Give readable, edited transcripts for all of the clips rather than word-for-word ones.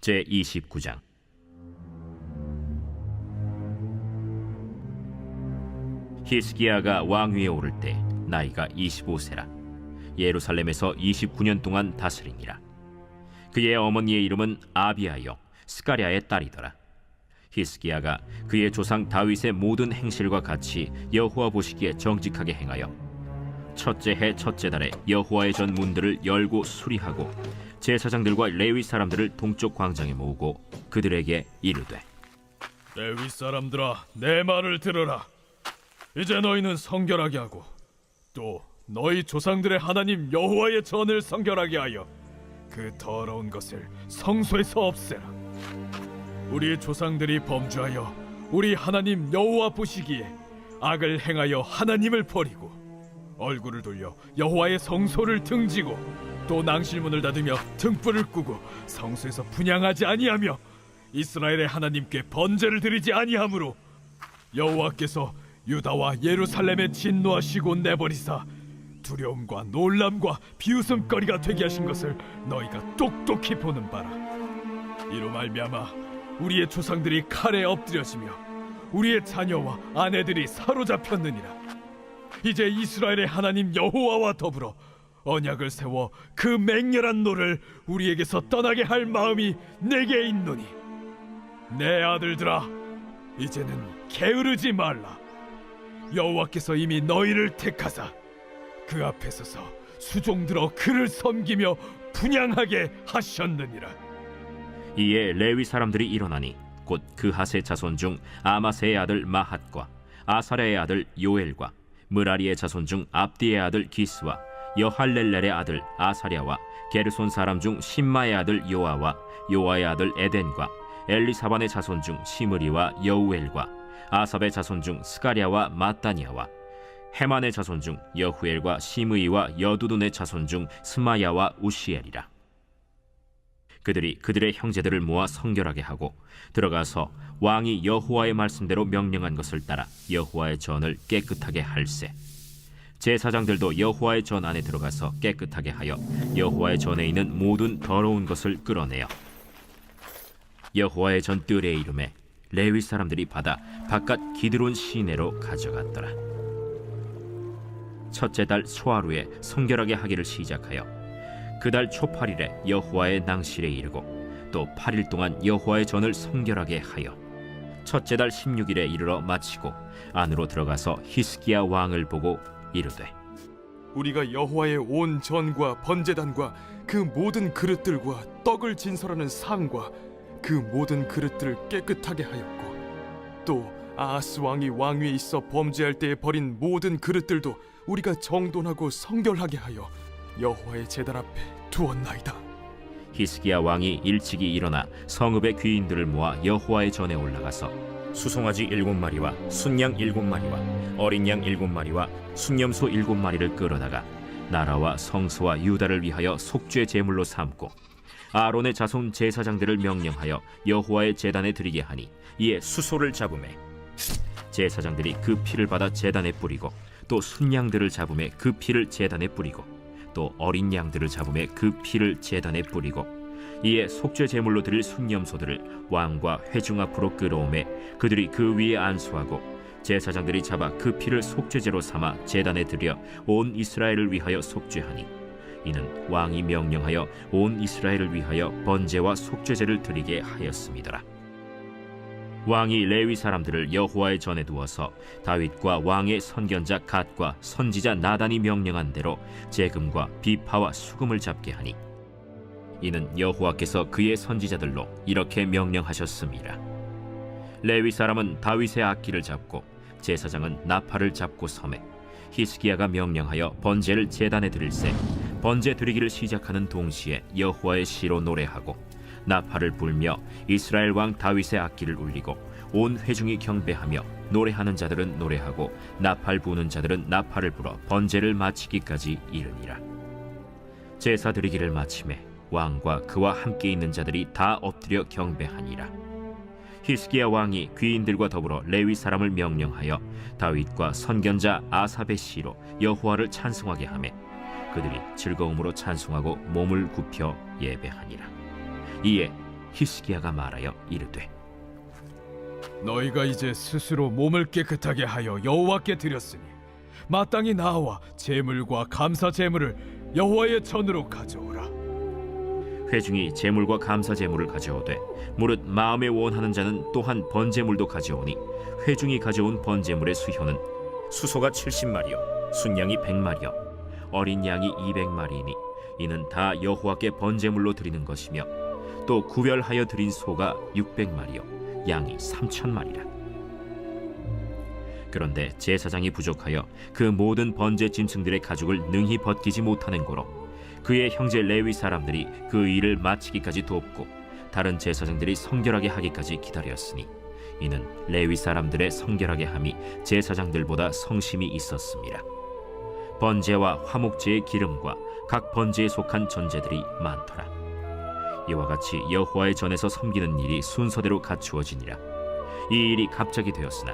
제29장. 히스기야가 왕위에 오를 때 나이가 25세라 예루살렘에서 29년 동안 다스리니라. 그의 어머니의 이름은 아비아요 스가랴의 딸이더라. 히스기야가 그의 조상 다윗의 모든 행실과 같이 여호와 보시기에 정직하게 행하여 첫째 해 첫째 달에 여호와의 전 문들을 열고 수리하고 제사장들과 레위 사람들을 동쪽 광장에 모으고 그들에게 이르되, 레위 사람들아, 내 말을 들으라. 이제 너희는 성결하게 하고 또 너희 조상들의 하나님 여호와의 전을 성결하게 하여 그 더러운 것을 성소에서 없애라. 우리 조상들이 범죄하여 우리 하나님 여호와 보시기에 악을 행하여 하나님을 버리고 얼굴을 돌려 여호와의 성소를 등지고 또 낭실문을 닫으며 등불을 끄고 성소에서 분향하지 아니하며 이스라엘의 하나님께 번제를 드리지 아니하므로 여호와께서 유다와 예루살렘에 진노하시고 내버리사 두려움과 놀람과 비웃음거리가 되게 하신 것을 너희가 똑똑히 보는 바라. 이로 말미암아 우리의 조상들이 칼에 엎드려지며 우리의 자녀와 아내들이 사로잡혔느니라. 이제 이스라엘의 하나님 여호와와 더불어 언약을 세워 그 맹렬한 노를 우리에게서 떠나게 할 마음이 내게 있노니 내 아들들아, 이제는 게으르지 말라. 여호와께서 이미 너희를 택하사 그 앞에 서서 수종들어 그를 섬기며 분향하게 하셨느니라. 이에 레위 사람들이 일어나니 곧 그핫의 자손 중 아마세의 아들 마핫과 아사랴의 아들 요엘과 므라리의 자손 중 압디의 아들 기스와 여할렐렐의 아들 아사랴와 게르손 사람 중 심마의 아들 요아와 요아의 아들 에덴과 엘리사반의 자손 중 시므리와 여우엘과 아삽의 자손 중 스가랴와 마따니아와 헤만의 자손 중 여후엘과 시므이와 여두둔의 자손 중 스마야와 우시엘이라. 그들이 그들의 형제들을 모아 성결하게 하고 들어가서 왕이 여호와의 말씀대로 명령한 것을 따라 여호와의 전을 깨끗하게 할세. 제사장들도 여호와의 전 안에 들어가서 깨끗하게 하여 여호와의 전에 있는 모든 더러운 것을 끌어내어 여호와의 전 뜰의 이름에 레위 사람들이 받아 바깥 기드론 시내로 가져갔더라. 첫째 달 소하루에 성결하게 하기를 시작하여 그 달 초8일에 여호와의 낭실에 이르고 또 8일 동안 여호와의 전을 성결하게 하여 첫째 달 16일에 이르러 마치고 안으로 들어가서 히스기야 왕을 보고 이르되, 우리가 여호와의 온 전과 번제단과 그 모든 그릇들과 떡을 진설하는 상과 그 모든 그릇들을 깨끗하게 하였고 또 아하스 왕이 왕위에 있어 범죄할 때에 버린 모든 그릇들도 우리가 정돈하고 성결하게 하여 여호와의 제단 앞에 두었나이다. 히스기야 왕이 일찍이 일어나 성읍의 귀인들을 모아 여호와의 전에 올라가서 수송아지 7마리와 순양 7마리와 어린 양 7마리와 순염소 7마리를 끌어다가 나라와 성소와 유다를 위하여 속죄 제물로 삼고 아론의 자손 제사장들을 명령하여 여호와의 제단에 드리게 하니 이에 수소를 잡음에 제사장들이 그 피를 받아 제단에 뿌리고 또 순양들을 잡음에 그 피를 제단에 뿌리고 또 어린 양들을 잡음에 그 피를 제단에 뿌리고 이에 속죄 제물로 드릴 순염소들을 왕과 회중 앞으로 끌어오매 그들이 그 위에 안수하고 제사장들이 잡아 그 피를 속죄제로 삼아 제단에 드려 온 이스라엘을 위하여 속죄하니 이는 왕이 명령하여 온 이스라엘을 위하여 번제와 속죄제를 드리게 하였음이더라. 왕이 레위 사람들을 여호와의 전에 두어서 다윗과 왕의 선견자 갓과 선지자 나단이 명령한 대로 재금과 비파와 수금을 잡게 하니 이는 여호와께서 그의 선지자들로 이렇게 명령하셨음이라. 레위 사람은 다윗의 악기를 잡고 제사장은 나팔을 잡고 섬에 히스기야가 명령하여 번제를 제단에 드릴새 번제 드리기를 시작하는 동시에 여호와의 시로 노래하고 나팔을 불며 이스라엘 왕 다윗의 악기를 울리고 온 회중이 경배하며 노래하는 자들은 노래하고 나팔 부는 자들은 나팔을 불어 번제를 마치기까지 이르니라. 제사 드리기를 마치매 왕과 그와 함께 있는 자들이 다 엎드려 경배하니라. 히스기야 왕이 귀인들과 더불어 레위 사람을 명령하여 다윗과 선견자 아삽의 시로 여호와를 찬송하게 하매 그들이 즐거움으로 찬송하고 몸을 굽혀 예배하니라. 이에 히스기야가 말하여 이르되 너희가 이제 스스로 몸을 깨끗하게 하여 여호와께 드렸으니 마땅히 나와 제물과 감사 제물을 여호와의 전으로 가져오라. 회중이 제물과 감사 제물을 가져오되 무릇 마음에 원하는 자는 또한 번제물도 가져오니 회중이 가져온 번제물의 수효는 수소가 70마리요 순양이 100마리요 어린 양이 200마리이니 이는 다 여호와께 번제물로 드리는 것이며 또 구별하여 드린 소가 600마리요 양이 3,000마리라. 그런데 제사장이 부족하여 그 모든 번제 짐승들의 가죽을 능히 벗기지 못하는 고로 그의 형제 레위 사람들이 그 일을 마치기까지 돕고 다른 제사장들이 성결하게 하기까지 기다렸으니 이는 레위 사람들의 성결하게 함이 제사장들보다 성심이 있었습니다. 번제와 화목제의 기름과 각 번제에 속한 전제들이 많더라. 이와 같이 여호와의 전에서 섬기는 일이 순서대로 갖추어지니라. 이 일이 갑자기 되었으나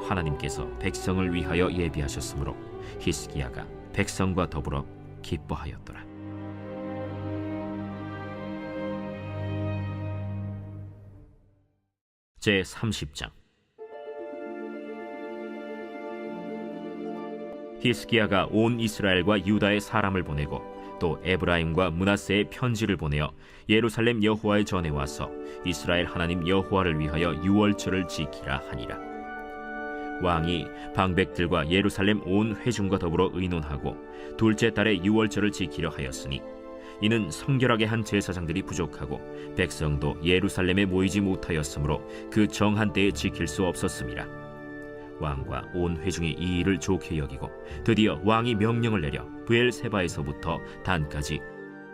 하나님께서 백성을 위하여 예비하셨으므로 히스기야가 백성과 더불어 기뻐하였더라. 제 30장. 히스기야가 온 이스라엘과 유다의 사람을 보내고 또 에브라임과 므낫세의 편지를 보내어 예루살렘 여호와의 전에 와서 이스라엘 하나님 여호와를 위하여 유월절을 지키라 하니라. 왕이 방백들과 예루살렘 온 회중과 더불어 의논하고 둘째 달에 유월절을 지키려 하였으니 이는 성결하게 한 제사장들이 부족하고 백성도 예루살렘에 모이지 못하였으므로 그 정한 때에 지킬 수 없었음이라. 왕과 온 회중이 이 일을 좋게 여기고 드디어 왕이 명령을 내려 브엘세바에서부터 단까지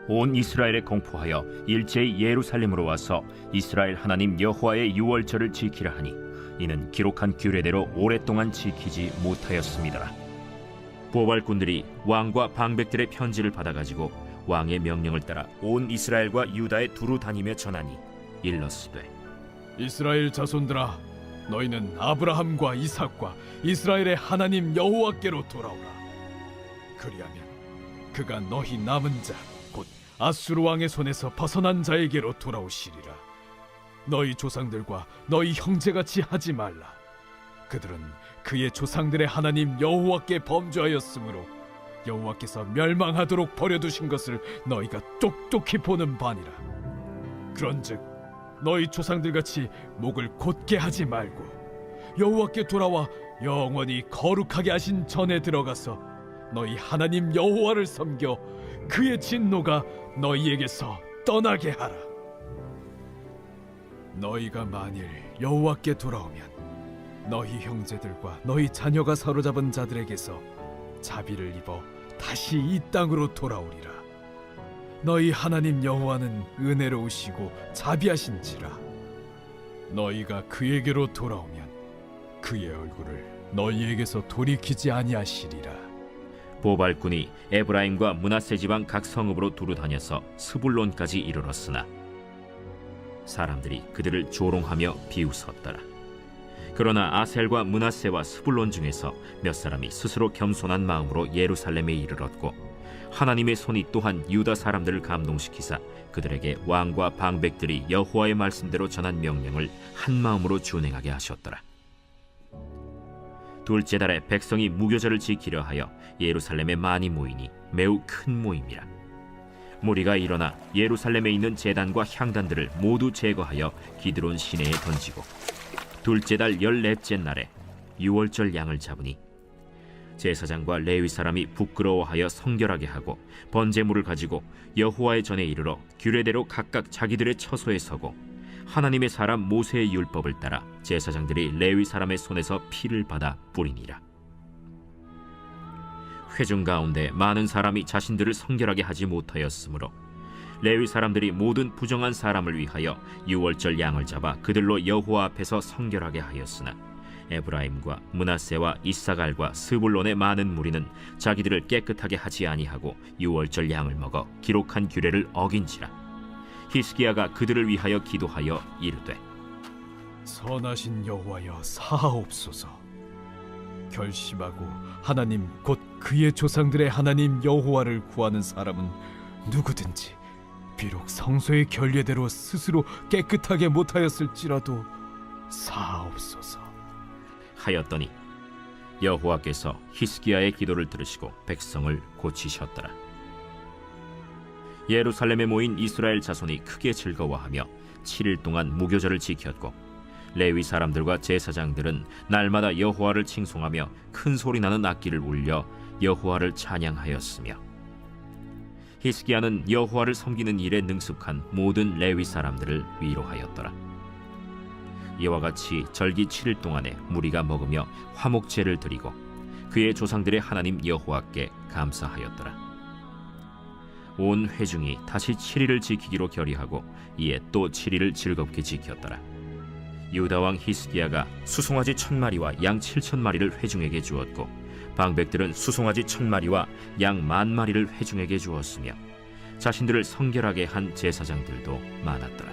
온 이스라엘에 공포하여 일제히 예루살렘으로 와서 이스라엘 하나님 여호와의 유월절을 지키라 하니 이는 기록한 규례대로 오랫동안 지키지 못하였습니다. 보발꾼들이 왕과 방백들의 편지를 받아가지고 왕의 명령을 따라 온 이스라엘과 유다에 두루 다니며 전하니 일렀으되 이스라엘 자손들아, 너희는 아브라함과 이삭과 이스라엘의 하나님 여호와께로 돌아오라. 그리하면 그가 너희 남은 자 곧 아수르 왕의 손에서 벗어난 자에게로 돌아오시리라. 너희 조상들과 너희 형제같이 하지 말라. 그들은 그의 조상들의 하나님 여호와께 범죄하였으므로 여호와께서 멸망하도록 버려두신 것을 너희가 똑똑히 보는 바니라. 그런즉 너희 조상들같이 목을 곧게 하지 말고 여호와께 돌아와 영원히 거룩하게 하신 전에 들어가서 너희 하나님 여호와를 섬겨 그의 진노가 너희에게서 떠나게 하라. 너희가 만일 여호와께 돌아오면 너희 형제들과 너희 자녀가 사로잡은 자들에게서 자비를 입어 다시 이 땅으로 돌아오리라. 너희 하나님 여호와는 은혜로우시고 자비하신지라. 너희가 그에게로 돌아오면 그의 얼굴을 너희에게서 돌이키지 아니하시리라. 보발꾼이 에브라임과 므낫세 지방 각 성읍으로 두루 다녀서 스불론까지 이르렀으나 사람들이 그들을 조롱하며 비웃었더라. 그러나 아셀과 므낫세와 스불론 중에서 몇 사람이 스스로 겸손한 마음으로 예루살렘에 이르렀고 하나님의 손이 또한 유다 사람들을 감동시키사 그들에게 왕과 방백들이 여호와의 말씀대로 전한 명령을 한 마음으로 준행하게 하셨더라. 둘째 달에 백성이 무교절을 지키려 하여 예루살렘에 많이 모이니 매우 큰 모임이라. 무리가 일어나 예루살렘에 있는 제단과 향단들을 모두 제거하여 기드론 시내에 던지고 둘째 달 14째 날에 유월절 양을 잡으니 제사장과 레위 사람이 부끄러워하여 성결하게 하고 번제물을 가지고 여호와의 전에 이르러 규례대로 각각 자기들의 처소에 서고 하나님의 사람 모세의 율법을 따라 제사장들이 레위 사람의 손에서 피를 받아 뿌리니라. 회중 가운데 많은 사람이 자신들을 성결하게 하지 못하였으므로 레위 사람들이 모든 부정한 사람을 위하여 유월절 양을 잡아 그들로 여호와 앞에서 성결하게 하였으나 에브라임과 므낫세와 이사갈과 스불론의 많은 무리는 자기들을 깨끗하게 하지 아니하고 유월절 양을 먹어 기록한 규례를 어긴지라. 히스기야가 그들을 위하여 기도하여 이르되 선하신 여호와여 사하옵소서. 결심하고 하나님 곧 그의 조상들의 하나님 여호와를 구하는 사람은 누구든지 비록 성소의 결례대로 스스로 깨끗하게 못하였을지라도 사옵소서. 하였더니 여호와께서 히스기야의 기도를 들으시고 백성을 고치셨더라. 예루살렘에 모인 이스라엘 자손이 크게 즐거워하며 7일 동안 무교절을 지켰고 레위 사람들과 제사장들은 날마다 여호와를 칭송하며 큰 소리 나는 악기를 울려 여호와를 찬양하였으며 히스기야는 여호와를 섬기는 일에 능숙한 모든 레위 사람들을 위로하였더라. 이와 같이 절기 7일 동안에 무리가 먹으며 화목제를 드리고 그의 조상들의 하나님 여호와께 감사하였더라. 온 회중이 다시 7일을 지키기로 결의하고 이에 또 7일을 즐겁게 지켰더라. 유다 왕 히스기야가 수송아지 1000마리와 양 7000마리를 회중에게 주었고 방백들은 수송아지 1000마리와 양 10,000마리를 회중에게 주었으며 자신들을 성결하게 한 제사장들도 많았더라.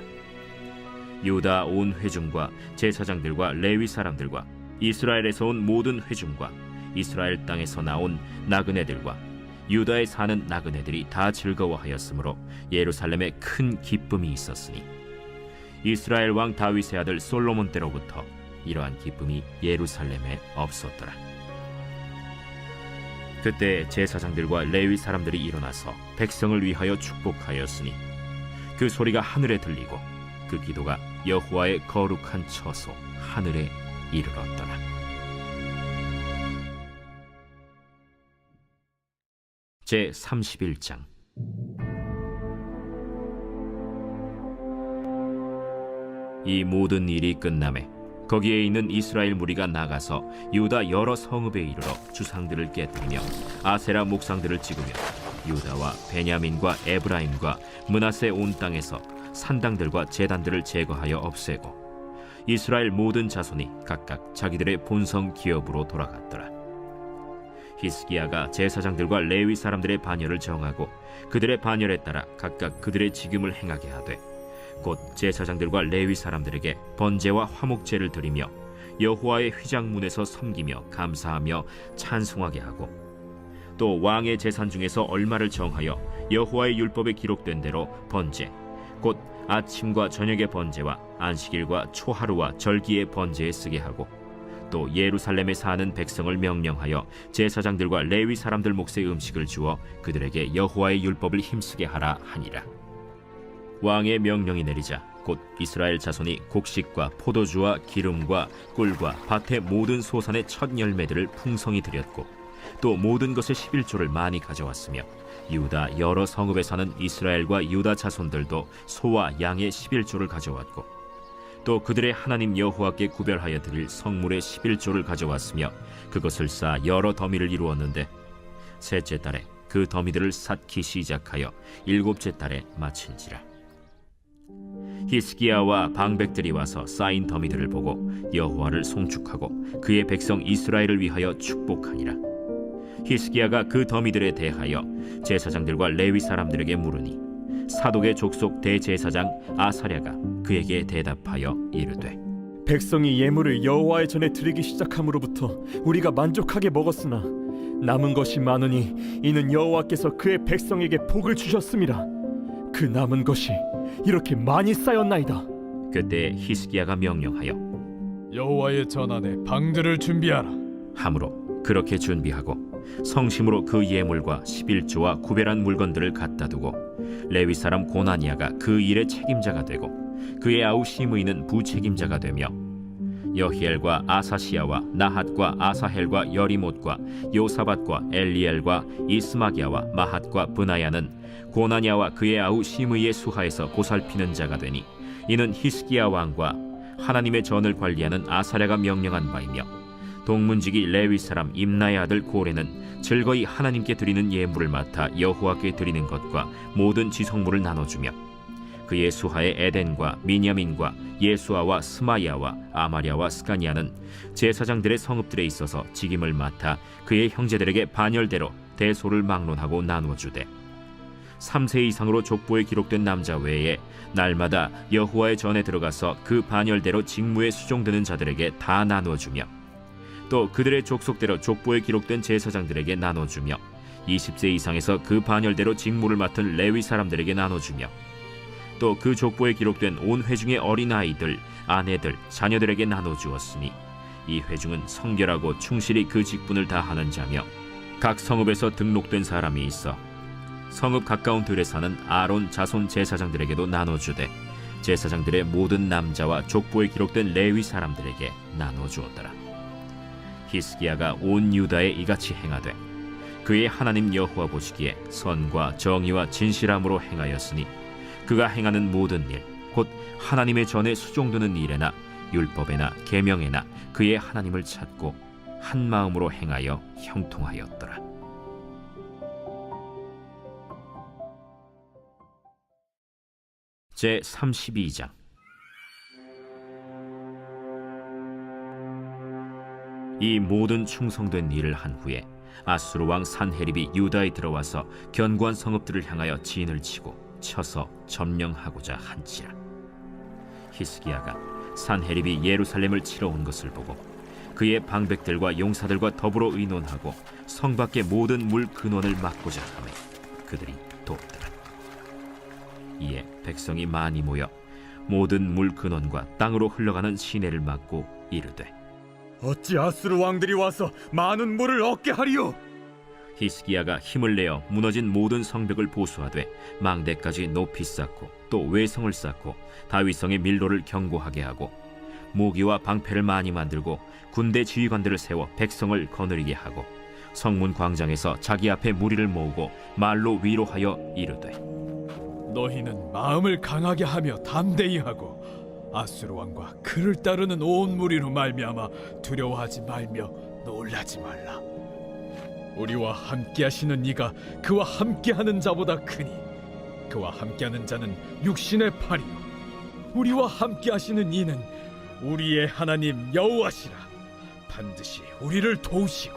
유다 온 회중과 제사장들과 레위 사람들과 이스라엘에서 온 모든 회중과 이스라엘 땅에서 나온 나그네들과 유다에 사는 나그네들이 다 즐거워하였으므로 예루살렘에 큰 기쁨이 있었으니 이스라엘 왕 다윗의 아들 솔로몬 때로부터 이러한 기쁨이 예루살렘에 없었더라. 그때 제사장들과 레위 사람들이 일어나서 백성을 위하여 축복하였으니 그 소리가 하늘에 들리고 그 기도가 여호와의 거룩한 처소 하늘에 이르렀더라. 제 31장. 이 모든 일이 끝나매 거기에 있는 이스라엘 무리가 나가서 유다 여러 성읍에 이르러 주상들을 깨뜨리며 아세라 목상들을 찍으며 유다와 베냐민과 에브라임과 므낫세 온 땅에서 산당들과 제단들을 제거하여 없애고 이스라엘 모든 자손이 각각 자기들의 본성 기업으로 돌아갔더라. 히스기야가 제사장들과 레위 사람들의 반열을 정하고 그들의 반열에 따라 각각 그들의 직임을 행하게 하되 곧 제사장들과 레위 사람들에게 번제와 화목제를 드리며 여호와의 휘장문에서 섬기며 감사하며 찬송하게 하고 또 왕의 제산 중에서 얼마를 정하여 여호와의 율법에 기록된 대로 번제 곧 아침과 저녁의 번제와 안식일과 초하루와 절기의 번제에 쓰게 하고 또 예루살렘에 사는 백성을 명령하여 제사장들과 레위 사람들 몫의 음식을 주어 그들에게 여호와의 율법을 힘쓰게 하라 하니라. 왕의 명령이 내리자 곧 이스라엘 자손이 곡식과 포도주와 기름과 꿀과 밭의 모든 소산의 첫 열매들을 풍성히 드렸고 또 모든 것의 11조를 많이 가져왔으며 유다 여러 성읍에 사는 이스라엘과 유다 자손들도 소와 양의 11조를 가져왔고 또 그들의 하나님 여호와께 구별하여 드릴 성물의 11조를 가져왔으며 그것을 쌓아 여러 더미를 이루었는데 셋째 달에 그 더미들을 쌓기 시작하여 일곱째 달에 마친지라. 히스기야와 방백들이 와서 쌓인 더미들을 보고 여호와를 송축하고 그의 백성 이스라엘을 위하여 축복하니라. 히스기야가 그 더미들에 대하여 제사장들과 레위 사람들에게 물으니 사독의 족속 대제사장 아사랴가 그에게 대답하여 이르되 백성이 예물을 여호와의 전에 드리기 시작함으로부터 우리가 만족하게 먹었으나 남은 것이 많으니 이는 여호와께서 그의 백성에게 복을 주셨음이라. 그 남은 것이 이렇게 많이 쌓였나이다. 그때 히스기야가 명령하여 여호와의 전안에 방들을 준비하라. 함으로 그렇게 준비하고 성심으로 그 예물과 11조와 구별한 물건들을 갖다 두고 레위 사람 고나니아가 그 일의 책임자가 되고 그의 아우 시므이는 부책임자가 되며 여히엘과 아사시야와 나핫과 아사헬과 여리못과 요사밧과 엘리엘과 이스마기야와 마핫과 브나야는 고나니아와 그의 아우 시므이의 수하에서 보살피는 자가 되니 이는 히스기야 왕과 하나님의 전을 관리하는 아사랴가 명령한 바이며 동문지기 레위 사람 임나의 아들 고레는 즐거이 하나님께 드리는 예물을 맡아 여호와께 드리는 것과 모든 지성물을 나눠주며 그의 수하의 에덴과 미냐민과 예수아와 스마야와 아마랴와 스가니아는 제사장들의 성읍들에 있어서 직임을 맡아 그의 형제들에게 반열대로 대소를 막론하고 나누어주되 3세 이상으로 족보에 기록된 남자 외에 날마다 여호와의 전에 들어가서 그 반열대로 직무에 수종드는 자들에게 다 나누어주며 또 그들의 족속대로 족보에 기록된 제사장들에게 나눠주며 20세 이상에서 그 반열대로 직무를 맡은 레위 사람들에게 나눠주며 또 그 족보에 기록된 온 회중의 어린아이들, 아내들, 자녀들에게 나눠 주었으니 이 회중은 성결하고 충실히 그 직분을 다하는 자며 각 성읍에서 등록된 사람이 있어 성읍 가까운 들에 사는 아론 자손 제사장들에게도 나눠주되 제사장들의 모든 남자와 족보에 기록된 레위 사람들에게 나눠주었더라. 히스기야가 온 유다에 이같이 행하되 그의 하나님 여호와 보시기에 선과 정의와 진실함으로 행하였으니 그가 행하는 모든 일 곧 하나님의 전에 수종드는 일에나 율법에나 계명에나 그의 하나님을 찾고 한 마음으로 행하여 형통하였더라. 제 32장. 이 모든 충성된 일을 한 후에 아수르 왕 산헤립이 유다에 들어와서 견고한 성읍들을 향하여 진을 치고 쳐서 점령하고자 한지라. 히스기야가 산헤립이 예루살렘을 치러 온 것을 보고 그의 방백들과 용사들과 더불어 의논하고 성 밖의 모든 물 근원을 막고자 하매 그들이 돕더라. 이에 백성이 많이 모여 모든 물 근원과 땅으로 흘러가는 시내를 막고 이르되 어찌 아수르 왕들이 와서 많은 물을 얻게 하리요? 히스기야가 힘을 내어 무너진 모든 성벽을 보수하되 망대까지 높이 쌓고 또 외성을 쌓고 다윗성의 밀로를 견고하게 하고 모기와 방패를 많이 만들고 군대 지휘관들을 세워 백성을 거느리게 하고 성문 광장에서 자기 앞에 무리를 모으고 말로 위로하여 이르되 너희는 마음을 강하게 하며 담대히 하고 아수르 왕과 그를 따르는 온 무리로 말미암아 두려워하지 말며 놀라지 말라. 우리와 함께하시는 이가 그와 함께하는 자보다 크니 그와 함께하는 자는 육신의 팔이요 우리와 함께하시는 이는 우리의 하나님 여호와시라. 반드시 우리를 도우시고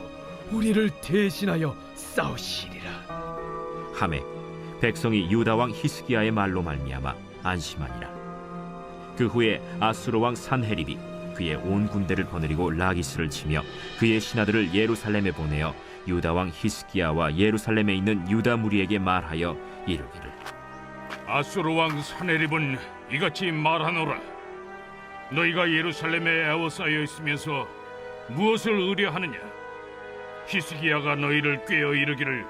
우리를 대신하여 싸우시리라. 하매 백성이 유다 왕 히스기야의 말로 말미암아 안심하니라. 그 후에 아수르 왕 산헤립이 그의 온 군대를 거느리고 라기스를 치며 그의 신하들을 예루살렘에 보내어 유다 왕 히스기야와 예루살렘에 있는 유다 무리에게 말하여 이르기를 아수르 왕 산헤립은 이같이 말하노라. 너희가 예루살렘에 에워싸여 있으면서 무엇을 의뢰하느냐? 히스기야가 너희를 꾀어 이르기를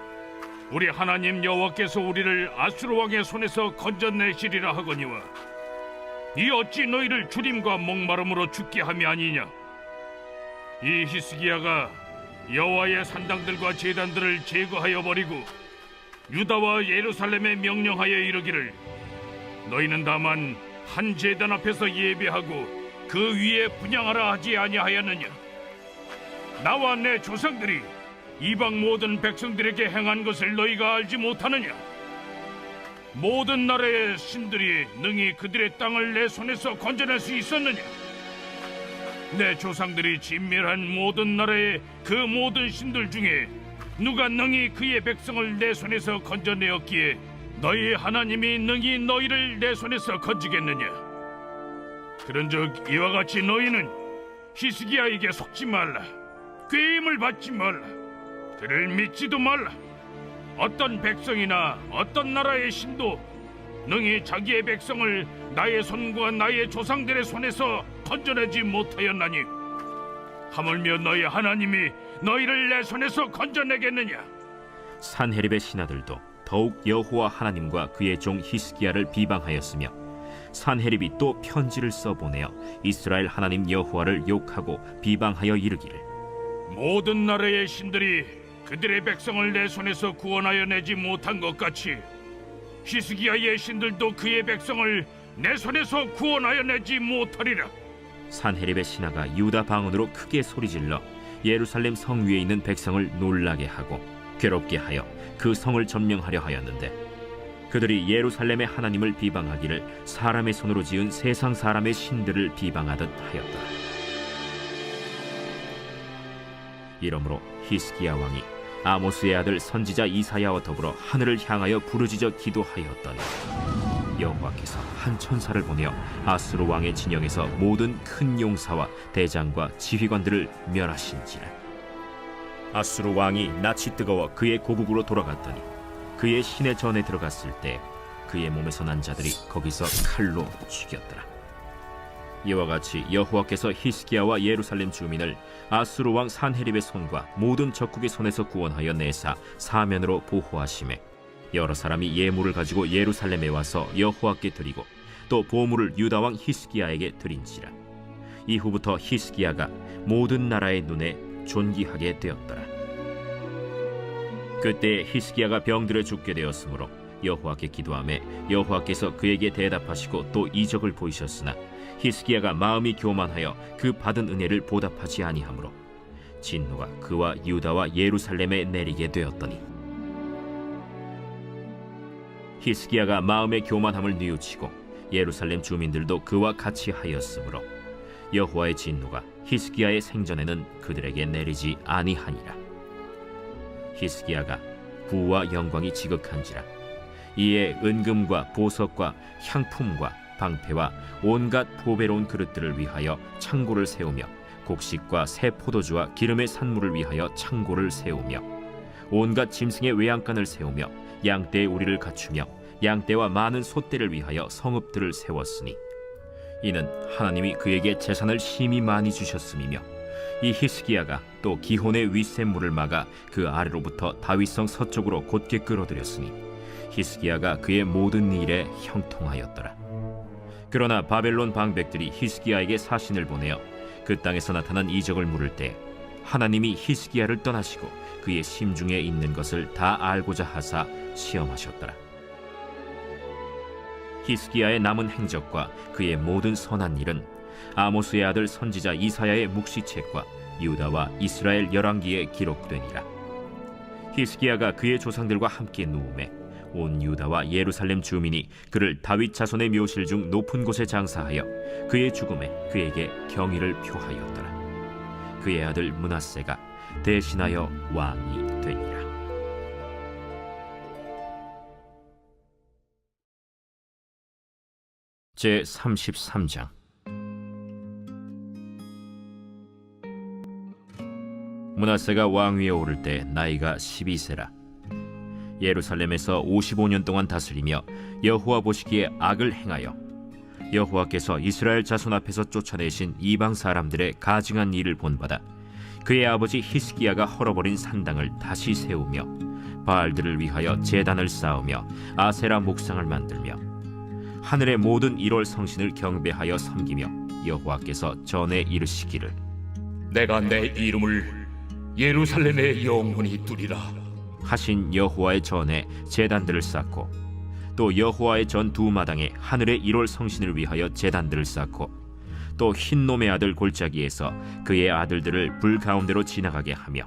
우리 하나님 여호와께서 우리를 아수르 왕의 손에서 건져내시리라 하거니와 이 어찌 너희를 주림과 목마름으로 죽게 함이 아니냐? 이 히스기야가 여호와의 산당들과 제단들을 제거하여 버리고 유다와 예루살렘에 명령하여 이르기를 너희는 다만 한 제단 앞에서 예배하고 그 위에 분향하라 하지 아니하였느냐? 나와 내 조상들이 이방 모든 백성들에게 행한 것을 너희가 알지 못하느냐? 모든 나라의 신들이 능히 그들의 땅을 내 손에서 건져낼 수 있었느냐? 내 조상들이 진멸한 모든 나라의 그 모든 신들 중에 누가 능히 그의 백성을 내 손에서 건져내었기에 너희 하나님이 능히 너희를 내 손에서 건지겠느냐? 그런즉 이와 같이 너희는 히스기야에게 속지 말라. 꾀임을 받지 말라. 그를 믿지도 말라. 어떤 백성이나 어떤 나라의 신도 능히 자기의 백성을 나의 손과 나의 조상들의 손에서 건져내지 못하였나니 하물며 너희 하나님이 너희를 내 손에서 건져내겠느냐? 산헤립의 신하들도 더욱 여호와 하나님과 그의 종 히스기야를 비방하였으며 산헤립이 또 편지를 써보내어 이스라엘 하나님 여호와를 욕하고 비방하여 이르기를 모든 나라의 신들이 그들의 백성을 내 손에서 구원하여 내지 못한 것 같이 히스기야의 신들도 그의 백성을 내 손에서 구원하여 내지 못하리라. 산헤립의 신하가 유다 방언으로 크게 소리질러 예루살렘 성 위에 있는 백성을 놀라게 하고 괴롭게 하여 그 성을 점령하려 하였는데 그들이 예루살렘의 하나님을 비방하기를 사람의 손으로 지은 세상 사람의 신들을 비방하듯 하였더라. 이러므로 히스기야 왕이 아모스의 아들 선지자 이사야와 더불어 하늘을 향하여 부르짖어 기도하였더니 여호와께서 한 천사를 보내어 아수르 왕의 진영에서 모든 큰 용사와 대장과 지휘관들을 멸하신지라. 아수르 왕이 낯이 뜨거워 그의 고국으로 돌아갔더니 그의 시내 전에 들어갔을 때 그의 몸에서 난 자들이 거기서 칼로 죽였더라. 이와 같이 여호와께서 히스기야와 예루살렘 주민을 아수르 왕 산헤립의 손과 모든 적국의 손에서 구원하여 내사 사면으로 보호하시매 여러 사람이 예물을 가지고 예루살렘에 와서 여호와께 드리고 또 보물을 유다 왕 히스기야에게 드린지라. 이후부터 히스기야가 모든 나라의 눈에 존귀하게 되었더라. 그때 히스기야가 병들어 죽게 되었으므로 여호와께 기도하매 여호와께서 그에게 대답하시고 또 이적을 보이셨으나 히스기야가 마음이 교만하여 그 받은 은혜를 보답하지 아니하므로 진노가 그와 유다와 예루살렘에 내리게 되었더니 히스기야가 마음의 교만함을 뉘우치고 예루살렘 주민들도 그와 같이 하였으므로 여호와의 진노가 히스기야의 생전에는 그들에게 내리지 아니하니라. 히스기야가 부와 영광이 지극한지라. 이에 은금과 보석과 향품과 방패와 온갖 보배로운 그릇들을 위하여 창고를 세우며 곡식과 새 포도주와 기름의 산물을 위하여 창고를 세우며 온갖 짐승의 외양간을 세우며 양떼의 우리를 갖추며 양떼와 많은 소떼를 위하여 성읍들을 세웠으니 이는 하나님이 그에게 재산을 심히 많이 주셨음이며 이 히스기야가 또 기혼의 윗샘물을 막아 그 아래로부터 다윗성 서쪽으로 곧게 끌어들였으니 히스기야가 그의 모든 일에 형통하였더라. 그러나 바벨론 방백들이 히스기야에게 사신을 보내어 그 땅에서 나타난 이적을 물을 때 하나님이 히스기야를 떠나시고 그의 심중에 있는 것을 다 알고자 하사 시험하셨더라. 히스기야의 남은 행적과 그의 모든 선한 일은 아모스의 아들 선지자 이사야의 묵시책과 유다와 이스라엘 열왕기에 기록되니라. 히스기야가 그의 조상들과 함께 누우매 온 유다와 예루살렘 주민이 그를 다윗 자손의 묘실 중 높은 곳에 장사하여 그의 죽음에 그에게 경의를 표하였더라. 그의 아들 므낫세가 대신하여 왕이 되니라. 제 33장. 므낫세가 왕위에 오를 때 나이가 12세라. 예루살렘에서 55년 동안 다스리며 여호와 보시기에 악을 행하여 여호와께서 이스라엘 자손 앞에서 쫓아내신 이방 사람들의 가증한 일을 본받아 그의 아버지 히스기야가 헐어버린 산당을 다시 세우며 바알들을 위하여 제단을 쌓으며 아세라 목상을 만들며 하늘의 모든 1월 성신을 경배하여 섬기며 여호와께서 전에 이르시기를 내가 내 이름을 예루살렘에 영원히 두리라 하신 여호와의 전에 제단들을 쌓고 또 여호와의 전 두 마당에 하늘의 1월 성신을 위하여 제단들을 쌓고 또 흰놈의 아들 골짜기에서 그의 아들들을 불 가운데로 지나가게 하며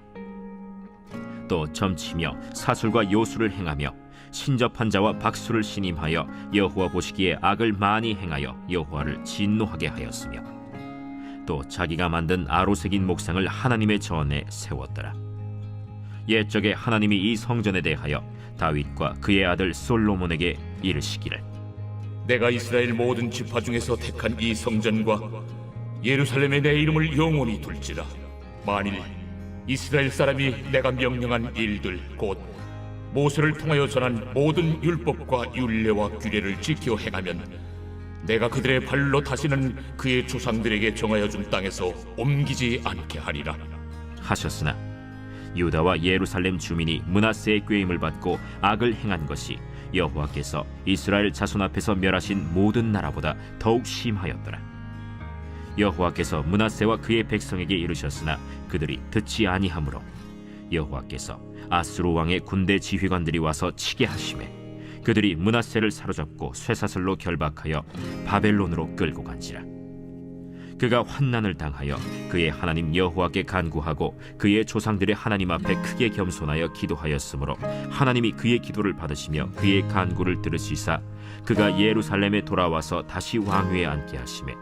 또 점치며 사술과 요술을 행하며 신접한 자와 박수를 신임하여 여호와 보시기에 악을 많이 행하여 여호와를 진노하게 하였으며 또 자기가 만든 아로새긴 목상을 하나님의 전에 세웠더라. 옛적에 하나님이 이 성전에 대하여 다윗과 그의 아들 솔로몬에게 이르시기를 내가 이스라엘 모든 지파 중에서 택한 이 성전과 예루살렘에 내 이름을 영원히 둘지라. 만일 이스라엘 사람이 내가 명령한 일들 곧 모세를 통하여 전한 모든 율법과 율례와 규례를 지켜 행하면 내가 그들의 발로 다시는 그의 조상들에게 정하여 준 땅에서 옮기지 않게 하리라 하셨으나 유다와 예루살렘 주민이 므낫세의 꾀임을 받고 악을 행한 것이 여호와께서 이스라엘 자손 앞에서 멸하신 모든 나라보다 더욱 심하였더라. 여호와께서 므낫세와 그의 백성에게 이르셨으나 그들이 듣지 아니하므로 여호와께서 아수르 왕의 군대 지휘관들이 와서 치게 하시매 그들이 므낫세를 사로잡고 쇠사슬로 결박하여 바벨론으로 끌고 간지라. 그가 환난을 당하여 그의 하나님 여호와께 간구하고 그의 조상들의 하나님 앞에 크게 겸손하여 기도하였으므로 하나님이 그의 기도를 받으시며 그의 간구를 들으시사 그가 예루살렘에 돌아와서 다시 왕위에 앉게 하시매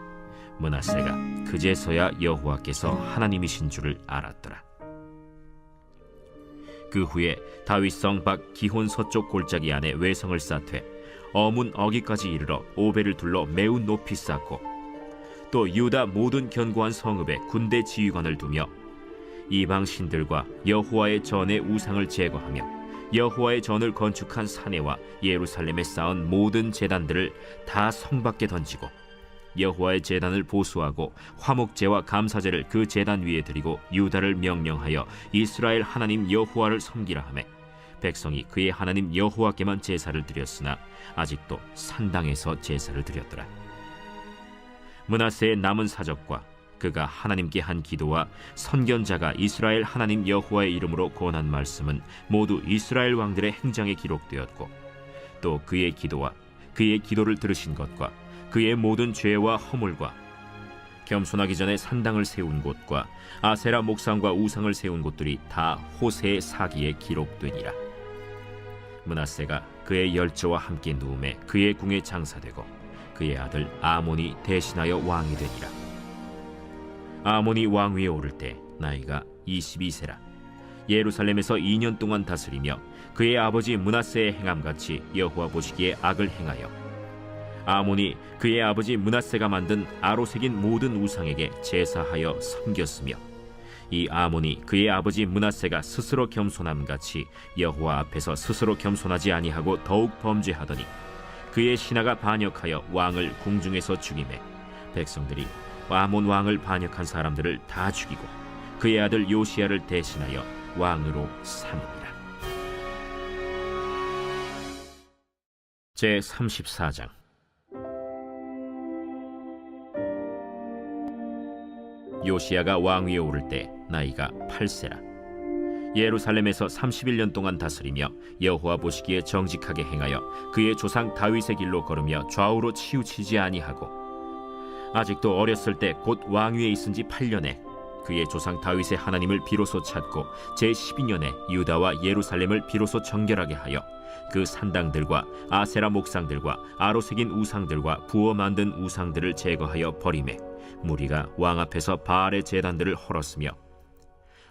므낫세가 그제서야 여호와께서 하나님이신 줄을 알았더라. 그 후에 다윗성 밖 기혼 서쪽 골짜기 안에 외성을 쌓되 어문 어기까지 이르러 오벨을 둘러 매우 높이 쌓고 또 유다 모든 견고한 성읍에 군대 지휘관을 두며 이방 신들과 여호와의 전의 우상을 제거하며 여호와의 전을 건축한 사내와 예루살렘에 쌓은 모든 제단들을 다 성 밖에 던지고 여호와의 제단을 보수하고 화목제와 감사제를 그 제단 위에 드리고 유다를 명령하여 이스라엘 하나님 여호와를 섬기라 하매 백성이 그의 하나님 여호와께만 제사를 드렸으나 아직도 산당에서 제사를 드렸더라. 므낫세의 남은 사적과 그가 하나님께 한 기도와 선견자가 이스라엘 하나님 여호와의 이름으로 권한 말씀은 모두 이스라엘 왕들의 행장에 기록되었고 또 그의 기도와 그의 기도를 들으신 것과 그의 모든 죄와 허물과 겸손하기 전에 산당을 세운 곳과 아세라 목상과 우상을 세운 곳들이 다 호세의 사기에 기록되니라. 므낫세가 그의 열조와 함께 누움에 그의 궁에 장사되고 그의 아들 아몬이 대신하여 왕이 되니라. 아몬이 왕위에 오를 때 나이가 22세라. 예루살렘에서 2년 동안 다스리며 그의 아버지 므낫세의 행함같이 여호와 보시기에 악을 행하여 아몬이 그의 아버지 므낫세가 만든 아로색인 모든 우상에게 제사하여 섬겼으며 이 아몬이 그의 아버지 므낫세가 스스로 겸손함같이 여호와 앞에서 스스로 겸손하지 아니하고 더욱 범죄하더니 그의 신하가 반역하여 왕을 궁중에서 죽이매 백성들이 아몬 왕을 반역한 사람들을 다 죽이고 그의 아들 요시야를 대신하여 왕으로 삼으니라. 제34장. 요시야가 왕위에 오를 때 나이가 8세라. 예루살렘에서 31년 동안 다스리며 여호와 보시기에 정직하게 행하여 그의 조상 다윗의 길로 걸으며 좌우로 치우치지 아니하고 아직도 어렸을 때 곧 왕위에 있은 지 8년에 그의 조상 다윗의 하나님을 비로소 찾고 제12년에 유다와 예루살렘을 비로소 정결하게 하여 그 산당들과 아세라 목상들과 아로색인 우상들과 부어 만든 우상들을 제거하여 버리매 무리가 왕 앞에서 바알의 제단들을 헐었으며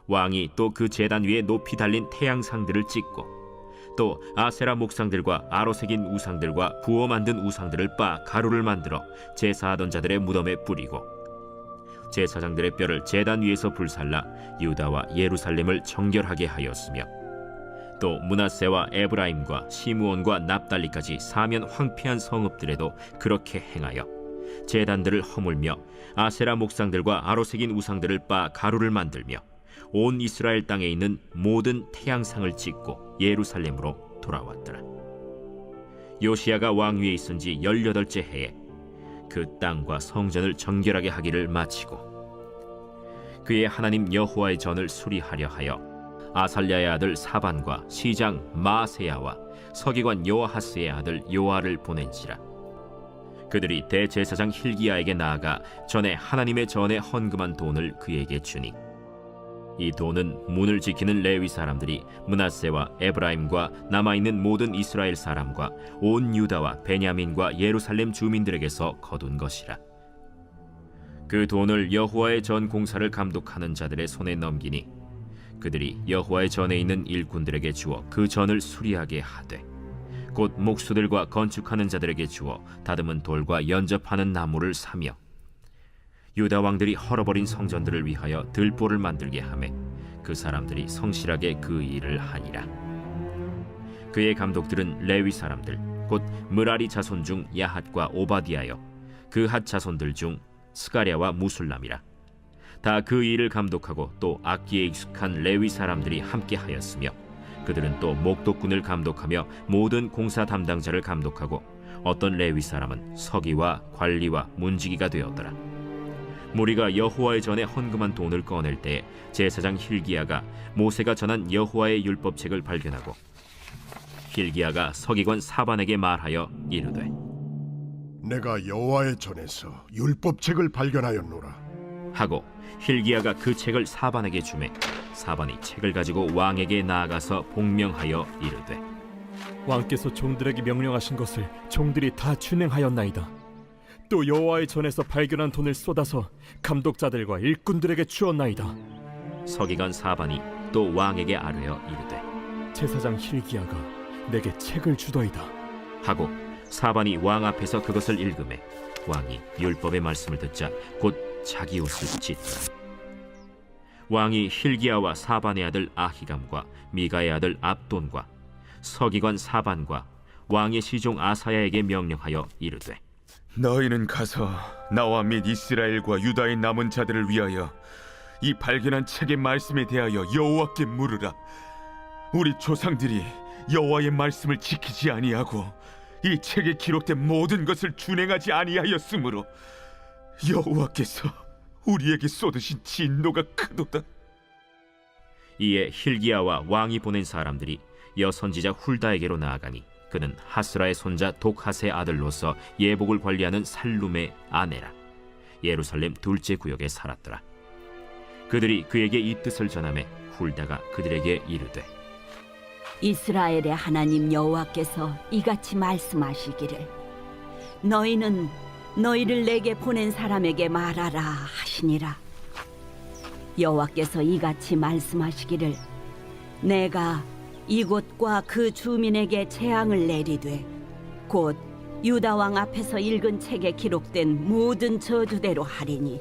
왕이 또 그 제단 위에 높이 달린 태양상들을 찍고 또 아세라 목상들과 아로색인 우상들과 부어 만든 우상들을 빻아 가루를 만들어 제사하던 자들의 무덤에 뿌리고 제사장들의 뼈를 제단 위에서 불살라 유다와 예루살렘을 정결하게 하였으며 또 므낫세와 에브라임과 시므온과 납달리까지 사면 황폐한 성읍들에도 그렇게 행하여 제단들을 허물며 아세라 목상들과 아로색인 우상들을 빻아 가루를 만들며 온 이스라엘 땅에 있는 모든 태양상을 찍고 예루살렘으로 돌아왔더라. 요시야가 왕위에 있은 지 18째 해에 그 땅과 성전을 정결하게 하기를 마치고 그의 하나님 여호와의 전을 수리하려 하여 아살랴의 아들 사반과 시장 마세야와 서기관 요아하스의 아들 요아를 보낸지라. 그들이 대제사장 힐기야에게 나아가 전에 하나님의 전에 헌금한 돈을 그에게 주니 이 돈은 문을 지키는 레위 사람들이 므낫세와 에브라임과 남아있는 모든 이스라엘 사람과 온 유다와 베냐민과 예루살렘 주민들에게서 거둔 것이라. 그 돈을 여호와의 전 공사를 감독하는 자들의 손에 넘기니 그들이 여호와의 전에 있는 일꾼들에게 주어 그 전을 수리하게 하되 곧 목수들과 건축하는 자들에게 주어 다듬은 돌과 연접하는 나무를 사며 유다 왕들이 헐어버린 성전들을 위하여 들보를 만들게 하매 그 사람들이 성실하게 그 일을 하니라. 그의 감독들은 레위 사람들 곧 므라리 자손 중 야핫과 오바디아여 그 핫 자손들 중 스가랴와 무술람이라. 다 그 일을 감독하고 또 악기에 익숙한 레위 사람들이 함께 하였으며 그들은 또 목독군을 감독하며 모든 공사 담당자를 감독하고 어떤 레위 사람은 서기와 관리와 문지기가 되었더라. 무리가 여호와의 전에 헌금한 돈을 꺼낼 때 제사장 힐기야가 모세가 전한 여호와의 율법책을 발견하고 힐기야가 서기관 사반에게 말하여 이르되 내가 여호와의 전에서 율법책을 발견하였노라. 하고 힐기야가 그 책을 사반에게 주매 사반이 책을 가지고 왕에게 나아가서 복명하여 이르되 왕께서 종들에게 명령하신 것을 종들이 다 준행하였나이다. 또 여호와의 전에서 발견한 돈을 쏟아서 감독자들과 일꾼들에게 주었나이다. 서기관 사반이 또 왕에게 아뢰어 이르되 제사장 힐기야가 내게 책을 주더이다. 하고 사반이 왕 앞에서 그것을 읽으매 왕이 율법의 말씀을 듣자 곧 자기 옷을 찢더라. 왕이 힐기야와 사반의 아들 아히감과 미가의 아들 압돈과 서기관 사반과 왕의 시종 아사야에게 명령하여 이르되 너희는 가서 나와 및 이스라엘과 유다의 남은 자들을 위하여 이 발견한 책의 말씀에 대하여 여호와께 물으라. 우리 조상들이 여호와의 말씀을 지키지 아니하고 이 책에 기록된 모든 것을 준행하지 아니하였으므로 여호와께서 우리에게 쏟으신 진노가 크도다. 이에 힐기야와 왕이 보낸 사람들이 여선지자 훌다에게로 나아가니 그는 하스라의 손자 독핫의 아들로서 예복을 관리하는 살룸의 아내라. 예루살렘 둘째 구역에 살았더라. 그들이 그에게 이 뜻을 전하매 훌다가 그들에게 이르되 이스라엘의 하나님 여호와께서 이같이 말씀하시기를 너희는 너희를 내게 보낸 사람에게 말하라 하시니라. 여호와께서 이같이 말씀하시기를 내가 이곳과 그 주민에게 재앙을 내리되 곧 유다 왕 앞에서 읽은 책에 기록된 모든 저주대로 하리니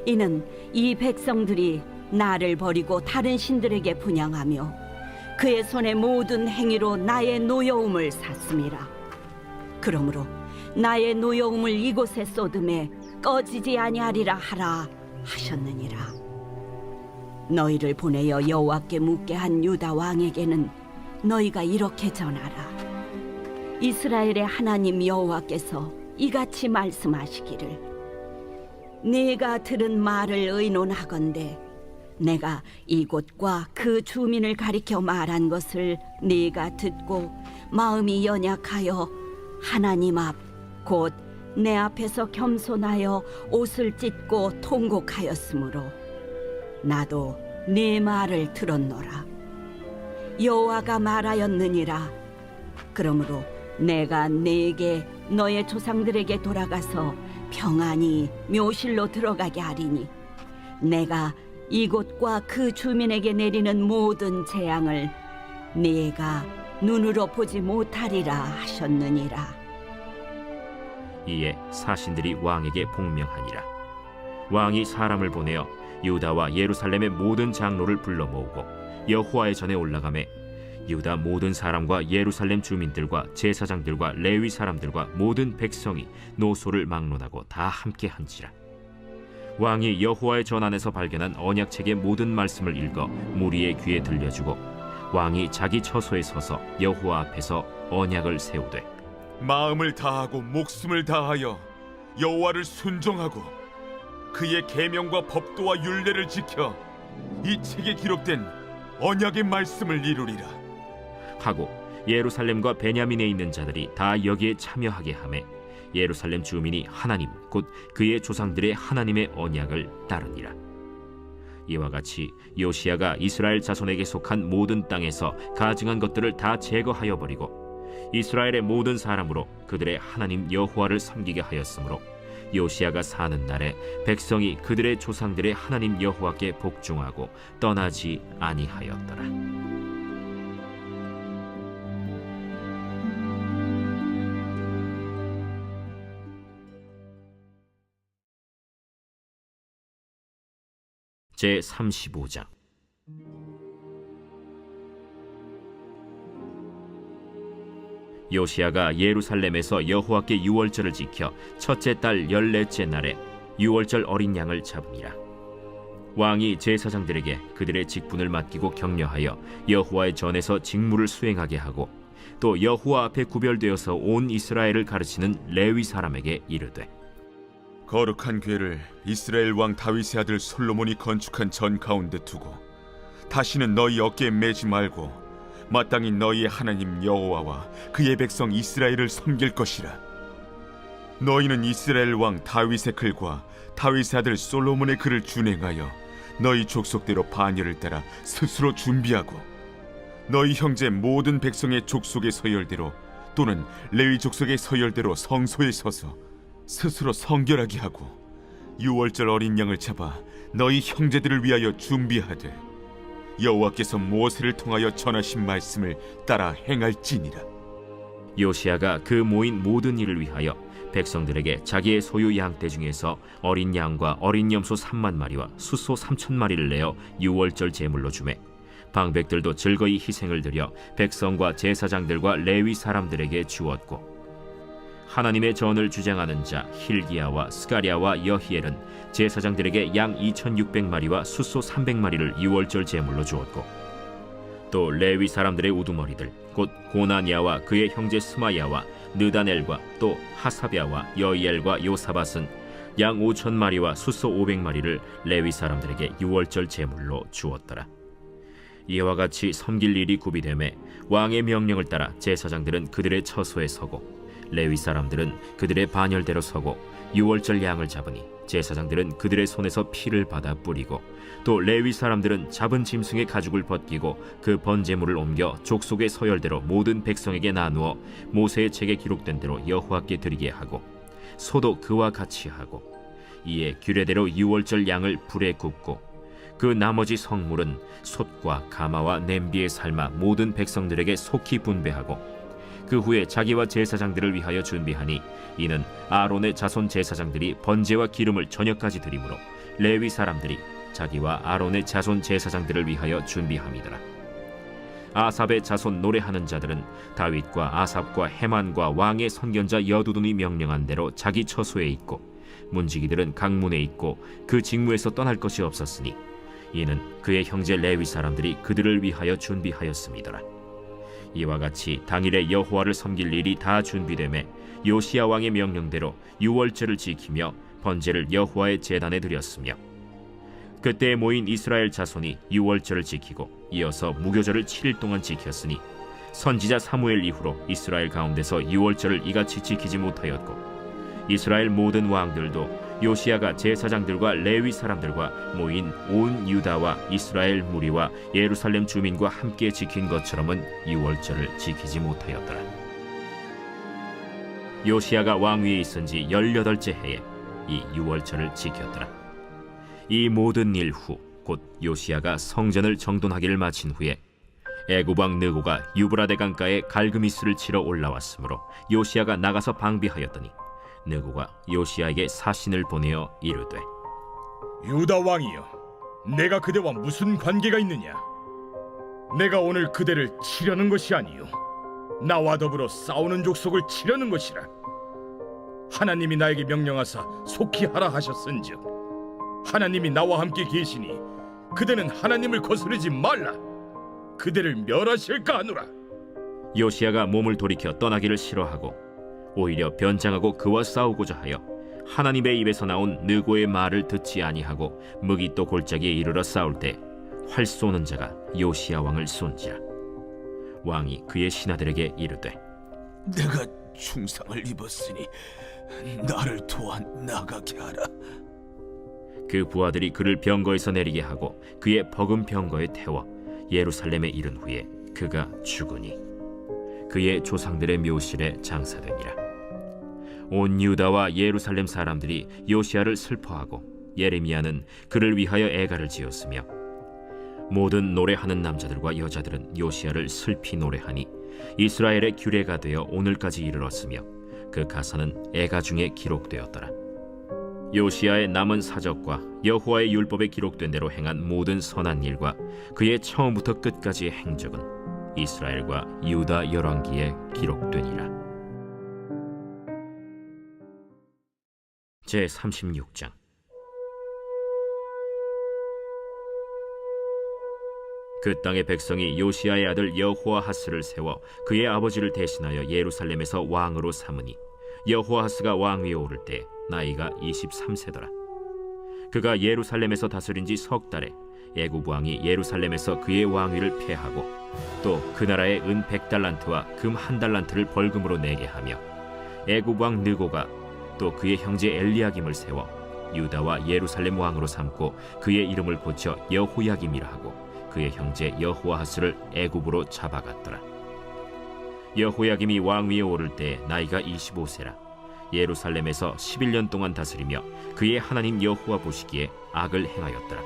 이는 이 백성들이 나를 버리고 다른 신들에게 분향하며 그의 손의 모든 행위로 나의 노여움을 샀음이라. 그러므로 나의 노여움을 이곳에 쏟음에 꺼지지 아니하리라 하라 하셨느니라. 너희를 보내어 여호와께 묻게 한 유다 왕에게는 너희가 이렇게 전하라. 이스라엘의 하나님 여호와께서 이같이 말씀하시기를 네가 들은 말을 의논하건대 내가 이곳과 그 주민을 가리켜 말한 것을 네가 듣고 마음이 연약하여 하나님 앞 곧 내 앞에서 겸손하여 옷을 찢고 통곡하였으므로 나도 네 말을 들었노라. 여호와가 말하였느니라. 그러므로 내가 네게 너의 조상들에게 돌아가서 평안히 묘실로 들어가게 하리니 내가 이곳과 그 주민에게 내리는 모든 재앙을 네가 눈으로 보지 못하리라 하셨느니라. 이에 사신들이 왕에게 복명하니라. 왕이 사람을 보내어 유다와 예루살렘의 모든 장로를 불러 모으고 여호와의 전에 올라가매 유다 모든 사람과 예루살렘 주민들과 제사장들과 레위 사람들과 모든 백성이 노소를 막론하고 다 함께 한지라. 왕이 여호와의 전 안에서 발견한 언약책의 모든 말씀을 읽어 무리의 귀에 들려주고 왕이 자기 처소에 서서 여호와 앞에서 언약을 세우되 마음을 다하고 목숨을 다하여 여호와를 순종하고 그의 계명과 법도와 율례를 지켜 이 책에 기록된 언약의 말씀을 이루리라 하고 예루살렘과 베냐민에 있는 자들이 다 여기에 참여하게 하매 예루살렘 주민이 하나님 곧 그의 조상들의 하나님의 언약을 따르니라. 이와 같이 요시야가 이스라엘 자손에게 속한 모든 땅에서 가증한 것들을 다 제거하여 버리고 이스라엘의 모든 사람으로 그들의 하나님 여호와를 섬기게 하였으므로 요시야가 사는 날에 백성이 그들의 조상들의 하나님 여호와께 복종하고 떠나지 아니하였더라. 제 35장. 요시야가 예루살렘에서 여호와께 유월절을 지켜 첫째 달 14째 날에 유월절 어린 양을 잡으니라. 왕이 제사장들에게 그들의 직분을 맡기고 격려하여 여호와의 전에서 직무를 수행하게 하고 또 여호와 앞에 구별되어서 온 이스라엘을 가르치는 레위 사람에게 이르되 거룩한 궤를 이스라엘 왕 다윗의 아들 솔로몬이 건축한 전 가운데 두고 다시는 너희 어깨에 매지 말고 마땅히 너희의 하나님 여호와와 그의 백성 이스라엘을 섬길 것이라. 너희는 이스라엘 왕 다윗의 글과 다윗의 아들 솔로몬의 글을 준행하여 너희 족속대로 반열을 따라 스스로 준비하고 너희 형제 모든 백성의 족속의 서열대로 또는 레위 족속의 서열대로 성소에 서서 스스로 성결하게 하고 유월절 어린 양을 잡아 너희 형제들을 위하여 준비하되 여호와께서 모세를 통하여 전하신 말씀을 따라 행할지니라. 요시야가 그 모인 모든 일을 위하여 백성들에게 자기의 소유 양떼 중에서 어린 양과 어린 염소 3만 마리와 숫소 3천 마리를 내어 유월절 제물로 주매 방백들도 즐거이 희생을 드려 백성과 제사장들과 레위 사람들에게 주었고, 하나님의 전을 주장하는 자 힐기야와 스가랴와 여히엘은 제사장들에게 양 2600마리와 숫소 300마리를 유월절 제물로 주었고, 또 레위 사람들의 우두머리들 곧 고나니아와 그의 형제 스마야와 느다넬과 또 하사랴와 여이엘과 요사밧은 양 5000마리와 숫소 500마리를 레위 사람들에게 유월절 제물로 주었더라. 이와 같이 섬길 일이 구비되매 왕의 명령을 따라 제사장들은 그들의 처소에 서고 레위 사람들은 그들의 반열대로 서고 유월절 양을 잡으니 제사장들은 그들의 손에서 피를 받아 뿌리고, 또 레위 사람들은 잡은 짐승의 가죽을 벗기고 그 번제물을 옮겨 족속의 서열대로 모든 백성에게 나누어 모세의 책에 기록된 대로 여호와께 드리게 하고, 소도 그와 같이 하고, 이에 규례대로 유월절 양을 불에 굽고, 그 나머지 성물은 솥과 가마와 냄비에 삶아 모든 백성들에게 속히 분배하고, 그 후에 자기와 제사장들을 위하여 준비하니 이는 아론의 자손 제사장들이 번제와 기름을 저녁까지 드리므로 레위 사람들이 자기와 아론의 자손 제사장들을 위하여 준비함이더라. 아삽의 자손 노래하는 자들은 다윗과 아삽과 헤만과 왕의 선견자 여두둔이 명령한 대로 자기 처소에 있고, 문지기들은 강문에 있고 그 직무에서 떠날 것이 없었으니 이는 그의 형제 레위 사람들이 그들을 위하여 준비하였음이더라. 이와 같이 당일에 여호와를 섬길 일이 다 준비되매 요시야 왕의 명령대로 유월절을 지키며 번제를 여호와의 제단에 드렸으며, 그때 모인 이스라엘 자손이 유월절을 지키고 이어서 무교절을 7일 동안 지켰으니 선지자 사무엘 이후로 이스라엘 가운데서 유월절을 이같이 지키지 못하였고, 이스라엘 모든 왕들도 요시야가 제사장들과 레위 사람들과 모인 온 유다와 이스라엘 무리와 예루살렘 주민과 함께 지킨 것처럼은 유월절을 지키지 못하였더라. 요시야가 왕위에 있은 지 18째 해에 이 유월절을 지켰더라. 이 모든 일 후 곧 요시야가 성전을 정돈하기를 마친 후에 애굽 왕 느고가 유브라데 강가에 갈그미스를 치러 올라왔으므로 요시야가 나가서 방비하였더니, 느고가 요시야에게 사신을 보내어 이르되, 유다 왕이여, 내가 그대와 무슨 관계가 있느냐? 내가 오늘 그대를 치려는 것이 아니요 나와 더불어 싸우는 족속을 치려는 것이라. 하나님이 나에게 명령하사 속히 하라 하셨은즉 하나님이 나와 함께 계시니 그대는 하나님을 거스르지 말라. 그대를 멸하실까 하노라. 요시야가 몸을 돌이켜 떠나기를 싫어하고 오히려 변장하고 그와 싸우고자 하여 하나님의 입에서 나온 느고의 말을 듣지 아니하고 무기또 골짜기에 이르러 싸울 때 활 쏘는 자가 요시야 왕을 쏜지라. 왕이 그의 신하들에게 이르되, 내가 중상을 입었으니 나를 도와 나가게 하라. 그 부하들이 그를 병거에서 내리게 하고 그의 버금 병거에 태워 예루살렘에 이른 후에 그가 죽으니 그의 조상들의 묘실에 장사되니라. 온 유다와 예루살렘 사람들이 요시야를 슬퍼하고 예레미야는 그를 위하여 애가를 지었으며, 모든 노래하는 남자들과 여자들은 요시야를 슬피 노래하니 이스라엘의 규례가 되어 오늘까지 이르렀으며 그 가사는 애가 중에 기록되었더라. 요시야의 남은 사적과 여호와의 율법에 기록된 대로 행한 모든 선한 일과 그의 처음부터 끝까지의 행적은 이스라엘과 유다 열왕기에 기록되니라. 제36장. 그 땅의 백성이 요시야의 아들 여호아하스를 세워 그의 아버지를 대신하여 예루살렘에서 왕으로 삼으니, 여호아하스가 왕위에 오를 때 나이가 23세더라. 그가 예루살렘에서 다스린 지 석 달에 애굽 왕이 예루살렘에서 그의 왕위를 폐하고 또 그 나라의 은 100달란트와 금 1달란트를 벌금으로 내게 하며, 애굽 왕 느고가 또 그의 형제 엘리야김을 세워 유다와 예루살렘 왕으로 삼고 그의 이름을 고쳐 여호야김이라 하고 그의 형제 여호아하스를 애굽으로 잡아갔더라. 여호야김이 왕위에 오를 때 나이가 25세라. 예루살렘에서 11년 동안 다스리며 그의 하나님 여호와 보시기에 악을 행하였더라.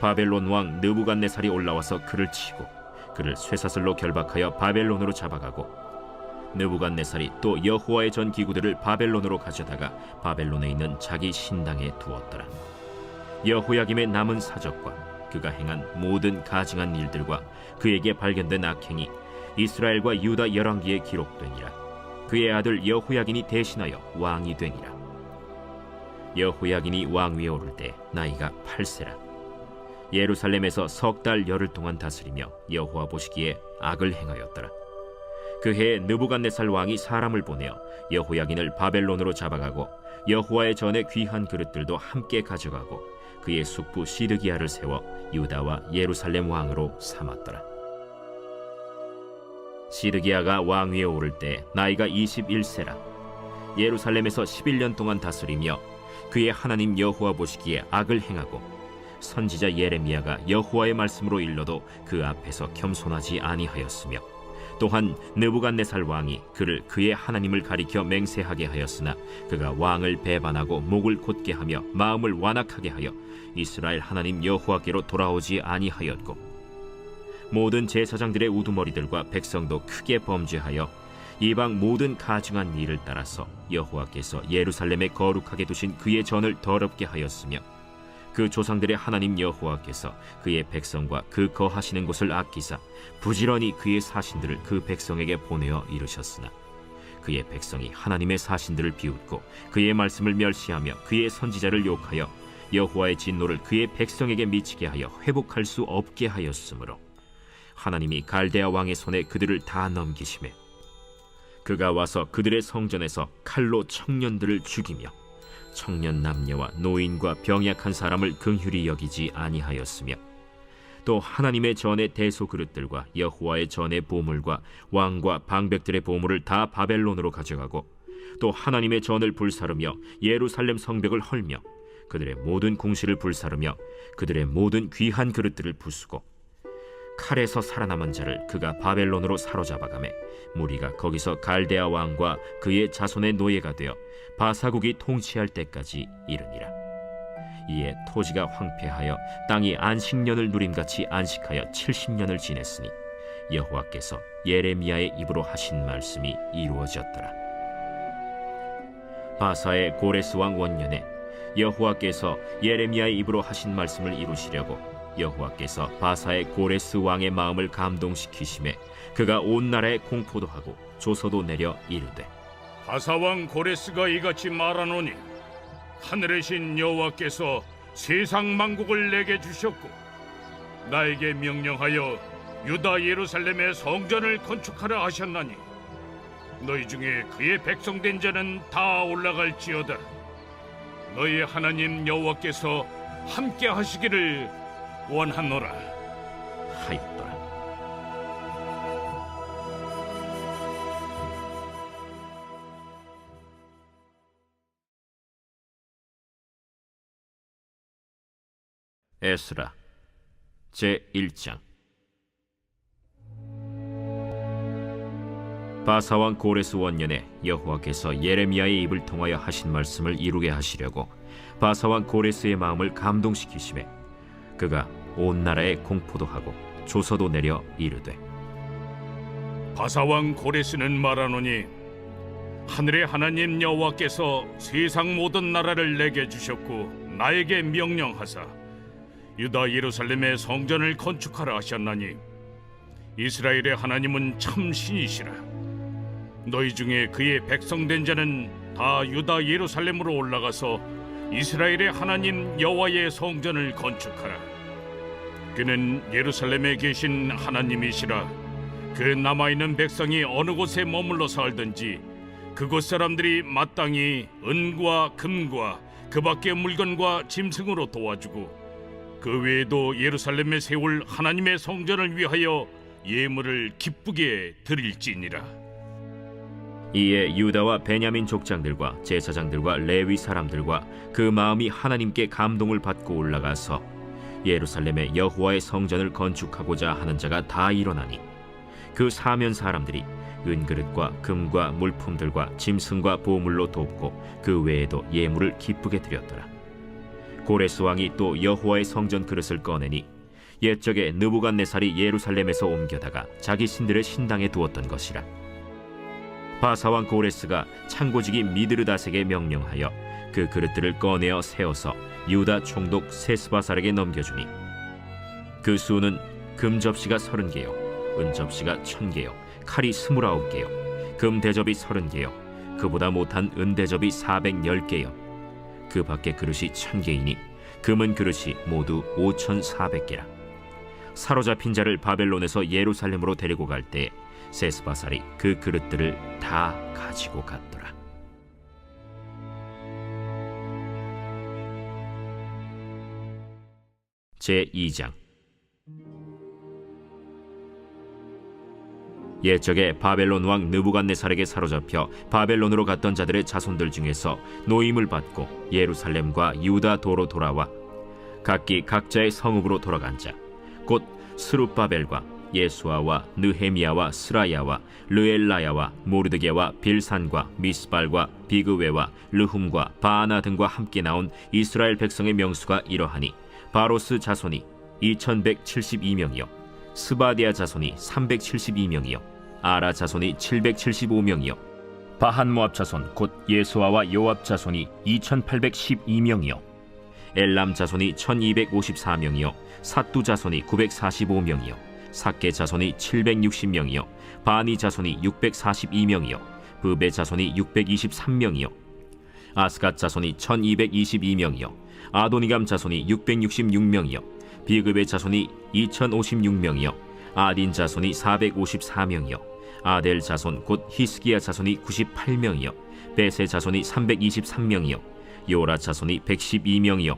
바벨론 왕 느부갓네살이 올라와서 그를 치고 그를 쇠사슬로 결박하여 바벨론으로 잡아가고, 느부갓네살이 또 여호와의 전 기구들을 바벨론으로 가져다가 바벨론에 있는 자기 신당에 두었더라. 여호야김의 남은 사적과 그가 행한 모든 가증한 일들과 그에게 발견된 악행이 이스라엘과 유다 열왕기에 기록되니라. 그의 아들 여호야긴이 대신하여 왕이 되니라. 여호야긴이 왕위에 오를 때 나이가 8세라. 예루살렘에서 석 달 열흘 동안 다스리며 여호와 보시기에 악을 행하였더라. 그 해에 느부갓네살 왕이 사람을 보내어 여호야긴을 바벨론으로 잡아가고 여호와의 전에 귀한 그릇들도 함께 가져가고 그의 숙부 시드기야를 세워 유다와 예루살렘 왕으로 삼았더라. 시드기야가 왕위에 오를 때 나이가 21세라. 예루살렘에서 11년 동안 다스리며 그의 하나님 여호와 보시기에 악을 행하고 선지자 예레미야가 여호와의 말씀으로 일러도 그 앞에서 겸손하지 아니하였으며 또한 느부갓네살 왕이 그를 그의 하나님을 가리켜 맹세하게 하였으나 그가 왕을 배반하고 목을 곧게 하며 마음을 완악하게 하여 이스라엘 하나님 여호와께로 돌아오지 아니하였고 모든 제사장들의 우두머리들과 백성도 크게 범죄하여 이방 모든 가증한 일을 따라서 여호와께서 예루살렘에 거룩하게 두신 그의 전을 더럽게 하였으며 그 조상들의 하나님 여호와께서 그의 백성과 그 거하시는 곳을 아끼사 부지런히 그의 사신들을 그 백성에게 보내어 이르셨으나 그의 백성이 하나님의 사신들을 비웃고 그의 말씀을 멸시하며 그의 선지자를 욕하여 여호와의 진노를 그의 백성에게 미치게 하여 회복할 수 없게 하였으므로 하나님이 갈대아 왕의 손에 그들을 다 넘기시매 그가 와서 그들의 성전에서 칼로 청년들을 죽이며 청년 남녀와 노인과 병약한 사람을 긍휼히 여기지 아니하였으며 또 하나님의 전의 대소 그릇들과 여호와의 전의 보물과 왕과 방백들의 보물을 다 바벨론으로 가져가고 또 하나님의 전을 불사르며 예루살렘 성벽을 헐며 그들의 모든 궁시를 불사르며 그들의 모든 귀한 그릇들을 부수고 칼에서 살아남은 자를 그가 바벨론으로 사로잡아가매 무리가 거기서 갈대아 왕과 그의 자손의 노예가 되어 바사국이 통치할 때까지 이르니라. 이에 토지가 황폐하여 땅이 안식년을 누림같이 안식하여 70년을 지냈으니 여호와께서 예레미야의 입으로 하신 말씀이 이루어졌더라. 바사의 고레스 왕 원년에 여호와께서 예레미야의 입으로 하신 말씀을 이루시려고 여호와께서 바사의 고레스 왕의 마음을 감동시키심에 그가 온 나라에 공포도 하고 조서도 내려 이르되 바사왕 고레스가 이같이 말하노니 하늘의 신 여호와께서 세상 만국을 내게 주셨고 나에게 명령하여 유다 예루살렘의 성전을 건축하라 하셨나니 너희 중에 그의 백성된 자는 다 올라갈지어다. 너희 하나님 여호와께서 함께 하시기를 원하노라 하였더라. 에스라 제1장. 바사왕 고레스 원년에 여호와께서 예레미야의 입을 통하여 하신 말씀을 이루게 하시려고 바사왕 고레스의 마음을 감동시키심에 그가 온 나라에 공포도 하고 조서도 내려 이르되 바사왕 고레스는 말하노니 하늘의 하나님 여호와께서 세상 모든 나라를 내게 주셨고 나에게 명령하사 유다 예루살렘의 성전을 건축하라 하셨나니 이스라엘의 하나님은 참 신이시라. 너희 중에 그의 백성된 자는 다 유다 예루살렘으로 올라가서 이스라엘의 하나님 여호와의 성전을 건축하라. 그는 예루살렘에 계신 하나님이시라. 그 남아있는 백성이 어느 곳에 머물러 살든지 그곳 사람들이 마땅히 은과 금과 그 밖의 물건과 짐승으로 도와주고 그 외에도 예루살렘에 세울 하나님의 성전을 위하여 예물을 기쁘게 드릴지니라. 이에 유다와 베냐민 족장들과 제사장들과 레위 사람들과 그 마음이 하나님께 감동을 받고 올라가서 예루살렘에 여호와의 성전을 건축하고자 하는 자가 다 일어나니 그 사면 사람들이 은그릇과 금과 물품들과 짐승과 보물로 돕고 그 외에도 예물을 기쁘게 드렸더라. 고레스 왕이 또 여호와의 성전 그릇을 꺼내니 옛적에 느부갓네살이 예루살렘에서 옮겨다가 자기 신들의 신당에 두었던 것이라. 바사왕 고레스가 창고지기 미드르다색에 명령하여 그 그릇들을 꺼내어 세워서 유다 총독 세스바살에게 넘겨주니 그 수는 금접시가 30개요, 은접시가 1000개요, 칼이 29개요, 금대접이 30개요, 그보다 못한 은대접이 410개요. 그 밖에 그릇이 1000개이니 금은 그릇이 모두 5400개라. 사로잡힌 자를 바벨론에서 예루살렘으로 데리고 갈 때 세스바살이 그 그릇들을 다 가지고 갔더라. 제2장. 옛적에 바벨론 왕 느부갓네살에게 사로잡혀 바벨론으로 갔던 자들의 자손들 중에서 노임을 받고 예루살렘과 유다 도로 돌아와 각기 각자의 성읍으로 돌아간 자, 곧 스룹바벨과 예수아와 느헤미야와 스라야와 르엘라야와 모르드게와 빌산과 미스발과 비그웨와 르훔과 바아나 등과 함께 나온 이스라엘 백성의 명수가 이러하니 바로스 자손이 2172명이요 스바디아 자손이 372명이요 아라 자손이 775명이요 바한모압 자손 곧 예수아와 요압 자손이 2812명이요 엘람 자손이 1254명이요 삿두 자손이 945명이요 삭게 자손이 760명이요 바니 자손이 642명이요 브베 자손이 623명이요 아스갓 자손이 1222명이요 아도니감 자손이 666명이요 비그베 자손이 2056명이요 아딘 자손이 454명이요 아델 자손 곧 히스기야 자손이 98명이요 베세 자손이 323명이요 요라 자손이 112명이요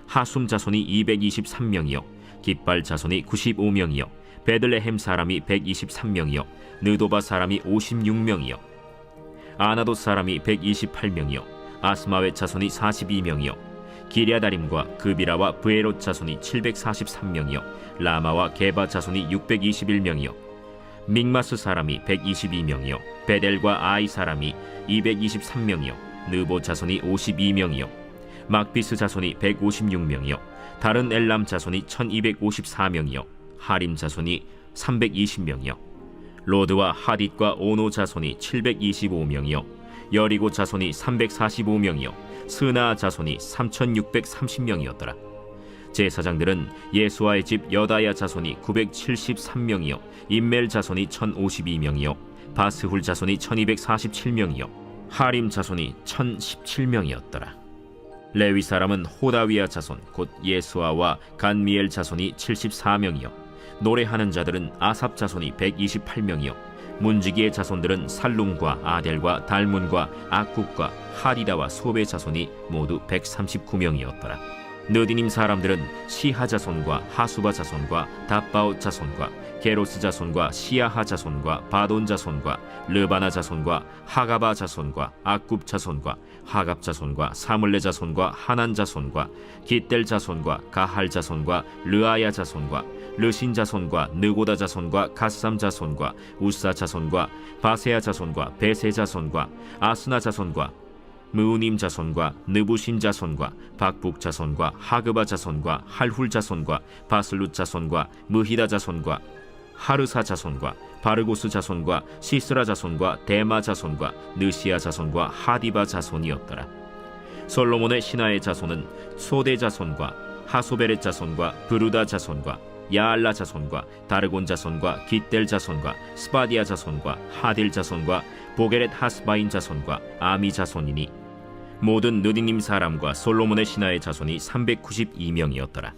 하숨 자손이 223명이요 깃발 자손이 95명이요 베들레헴 사람이 123명이요 느도바 사람이 56명이요 아나도 사람이 128명이요 아스마웨 자손이 42명이요 기랴다림과 그비라와 브에롯 자손이 743명이요 라마와 게바 자손이 621명이요 믹마스 사람이 122명이요 베델과 아이 사람이 223명이요 느보 자손이 52명이요 막비스 자손이 156명이요 다른 엘람 자손이 1254명이요 하림 자손이 320명이요 로드와 하딧과 오노 자손이 725명이요 여리고 자손이 345명이요 스나 자손이 3630명이었더라. 제사장들은 예수아의 집 여다야 자손이 973명이요 임멜 자손이 1052명이요 바스훌 자손이 1247명이요 하림 자손이 1017명이었더라. 레위 사람은 호다위야 자손 곧 예수아와 간미엘 자손이 74명이요 노래하는 자들은 아삽 자손이 128명이요 문지기의 자손들은 살룸과 아델과 달문과 악굽과 하리다와 소베 자손이 모두 139명이었더라. 느디님 사람들은 시하 자손과 하수바 자손과 답바옷 자손과 게로스 자손과 시야하 자손과 바돈 자손과 르바나 자손과 하가바 자손과 악굽 자손과 하갑 자손과 사물레 자손과 하난 자손과 깃델 자손과 가할 자손과 르아야 자손과 르신 자손과 느고다 자손과 갓삼 자손과 우사 자손과 바세야 자손과 베세 자손과 아스나 자손과 무우님 자손과 느부신 자손과 박북 자손과 하그바 자손과 할훌 자손과 바슬룻 자손과 무히다 자손과 하르사 자손과 바르고스 자손과 시스라 자손과 데마 자손과 느시아 자손과 하디바 자손이었더라. 솔로몬의 신하의 자손은 소대 자손과 하소베렛 자손과 브루다 자손과 야알라 자손과 다르곤 자손과 깃델 자손과 스바디아 자손과 하딜 자손과 보게렛 하스바인 자손과 아미 자손이니 모든 느디님 사람과 솔로몬의 신하의 자손이 392명이었더라.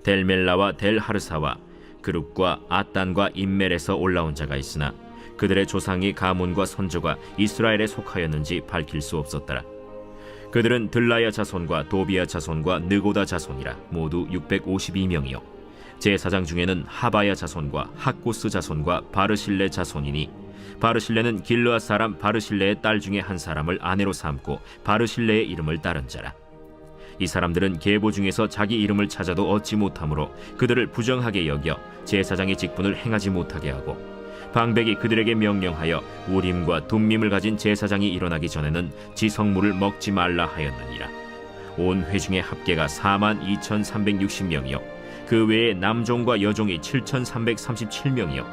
델멜라와 델하르사와 그룹과 아단과 임멜에서 올라온 자가 있으나 그들의 조상이 가문과 선조가 이스라엘에 속하였는지 밝힐 수 없었더라. 그들은 들라야 자손과 도비야 자손과 느고다 자손이라 모두 652명이요 제사장 중에는 하바야 자손과 학고스 자손과 바르실레 자손이니 바르실레는 길르앗 사람 바르실레의 딸 중에 한 사람을 아내로 삼고 바르실레의 이름을 따른 자라. 이 사람들은 계보 중에서 자기 이름을 찾아도 얻지 못하므로 그들을 부정하게 여겨 제사장의 직분을 행하지 못하게 하고 방백이 그들에게 명령하여 우림과 둠밈을 가진 제사장이 일어나기 전에는 지성물을 먹지 말라 하였느니라. 온 회중의 합계가 42,360명이요 그 외에 남종과 여종이 7,337명이요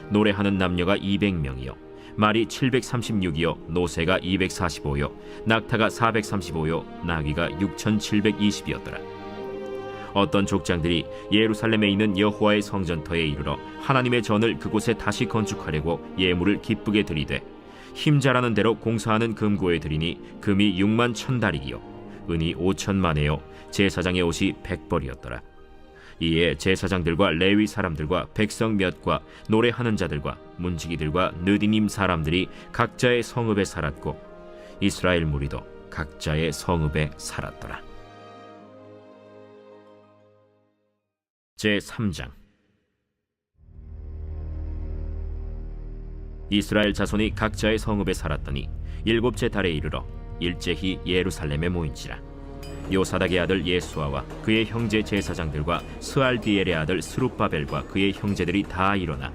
노래하는 남녀가 200명이요 말이 736이요 노새가 245요 낙타가 435요 나귀가 6,720이었더라. 어떤 족장들이 예루살렘에 있는 여호와의 성전터에 이르러 하나님의 전을 그곳에 다시 건축하려고 예물을 기쁘게 드리되 힘 잘하는 대로 공사하는 금고에 드리니 금이 6만 1,000다리기요 은이 5천만에요 제사장의 옷이 100벌이었더라. 이에 제사장들과 레위 사람들과 백성 몇과 노래하는 자들과 문지기들과 느디님 사람들이 각자의 성읍에 살았고 이스라엘 무리도 각자의 성읍에 살았더라. 제3장. 이스라엘 자손이 각자의 성읍에 살았더니 7째 달에 이르러 일제히 예루살렘에 모인지라. 요사닥의 아들 예수아와 그의 형제 제사장들과 스알디엘의 아들 스룹바벨과 그의 형제들이 다 일어나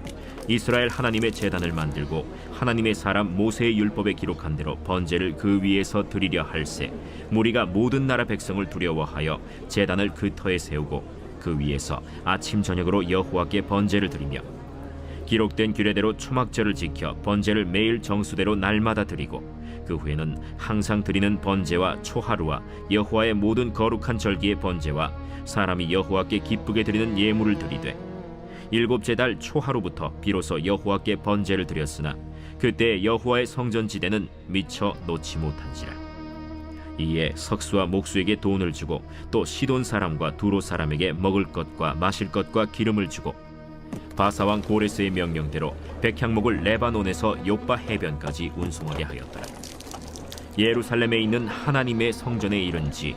이스라엘 하나님의 제단을 만들고 하나님의 사람 모세의 율법에 기록한 대로 번제를 그 위에서 드리려 할세 무리가 모든 나라 백성을 두려워하여 제단을 그 터에 세우고 그 위에서 아침 저녁으로 여호와께 번제를 드리며 기록된 규례대로 초막절을 지켜 번제를 매일 정수대로 날마다 드리고 그 후에는 항상 드리는 번제와 초하루와 여호와의 모든 거룩한 절기의 번제와 사람이 여호와께 기쁘게 드리는 예물을 드리되 7째 달 초하루부터 비로소 여호와께 번제를 드렸으나 그때 여호와의 성전지대는 미처 놓지 못한지라. 이에 석수와 목수에게 돈을 주고 또 시돈 사람과 두로 사람에게 먹을 것과 마실 것과 기름을 주고 바사왕 고레스의 명령대로 백향목을 레바논에서 욥바 해변까지 운송하게 하였더라. 예루살렘에 있는 하나님의 성전에 이른 지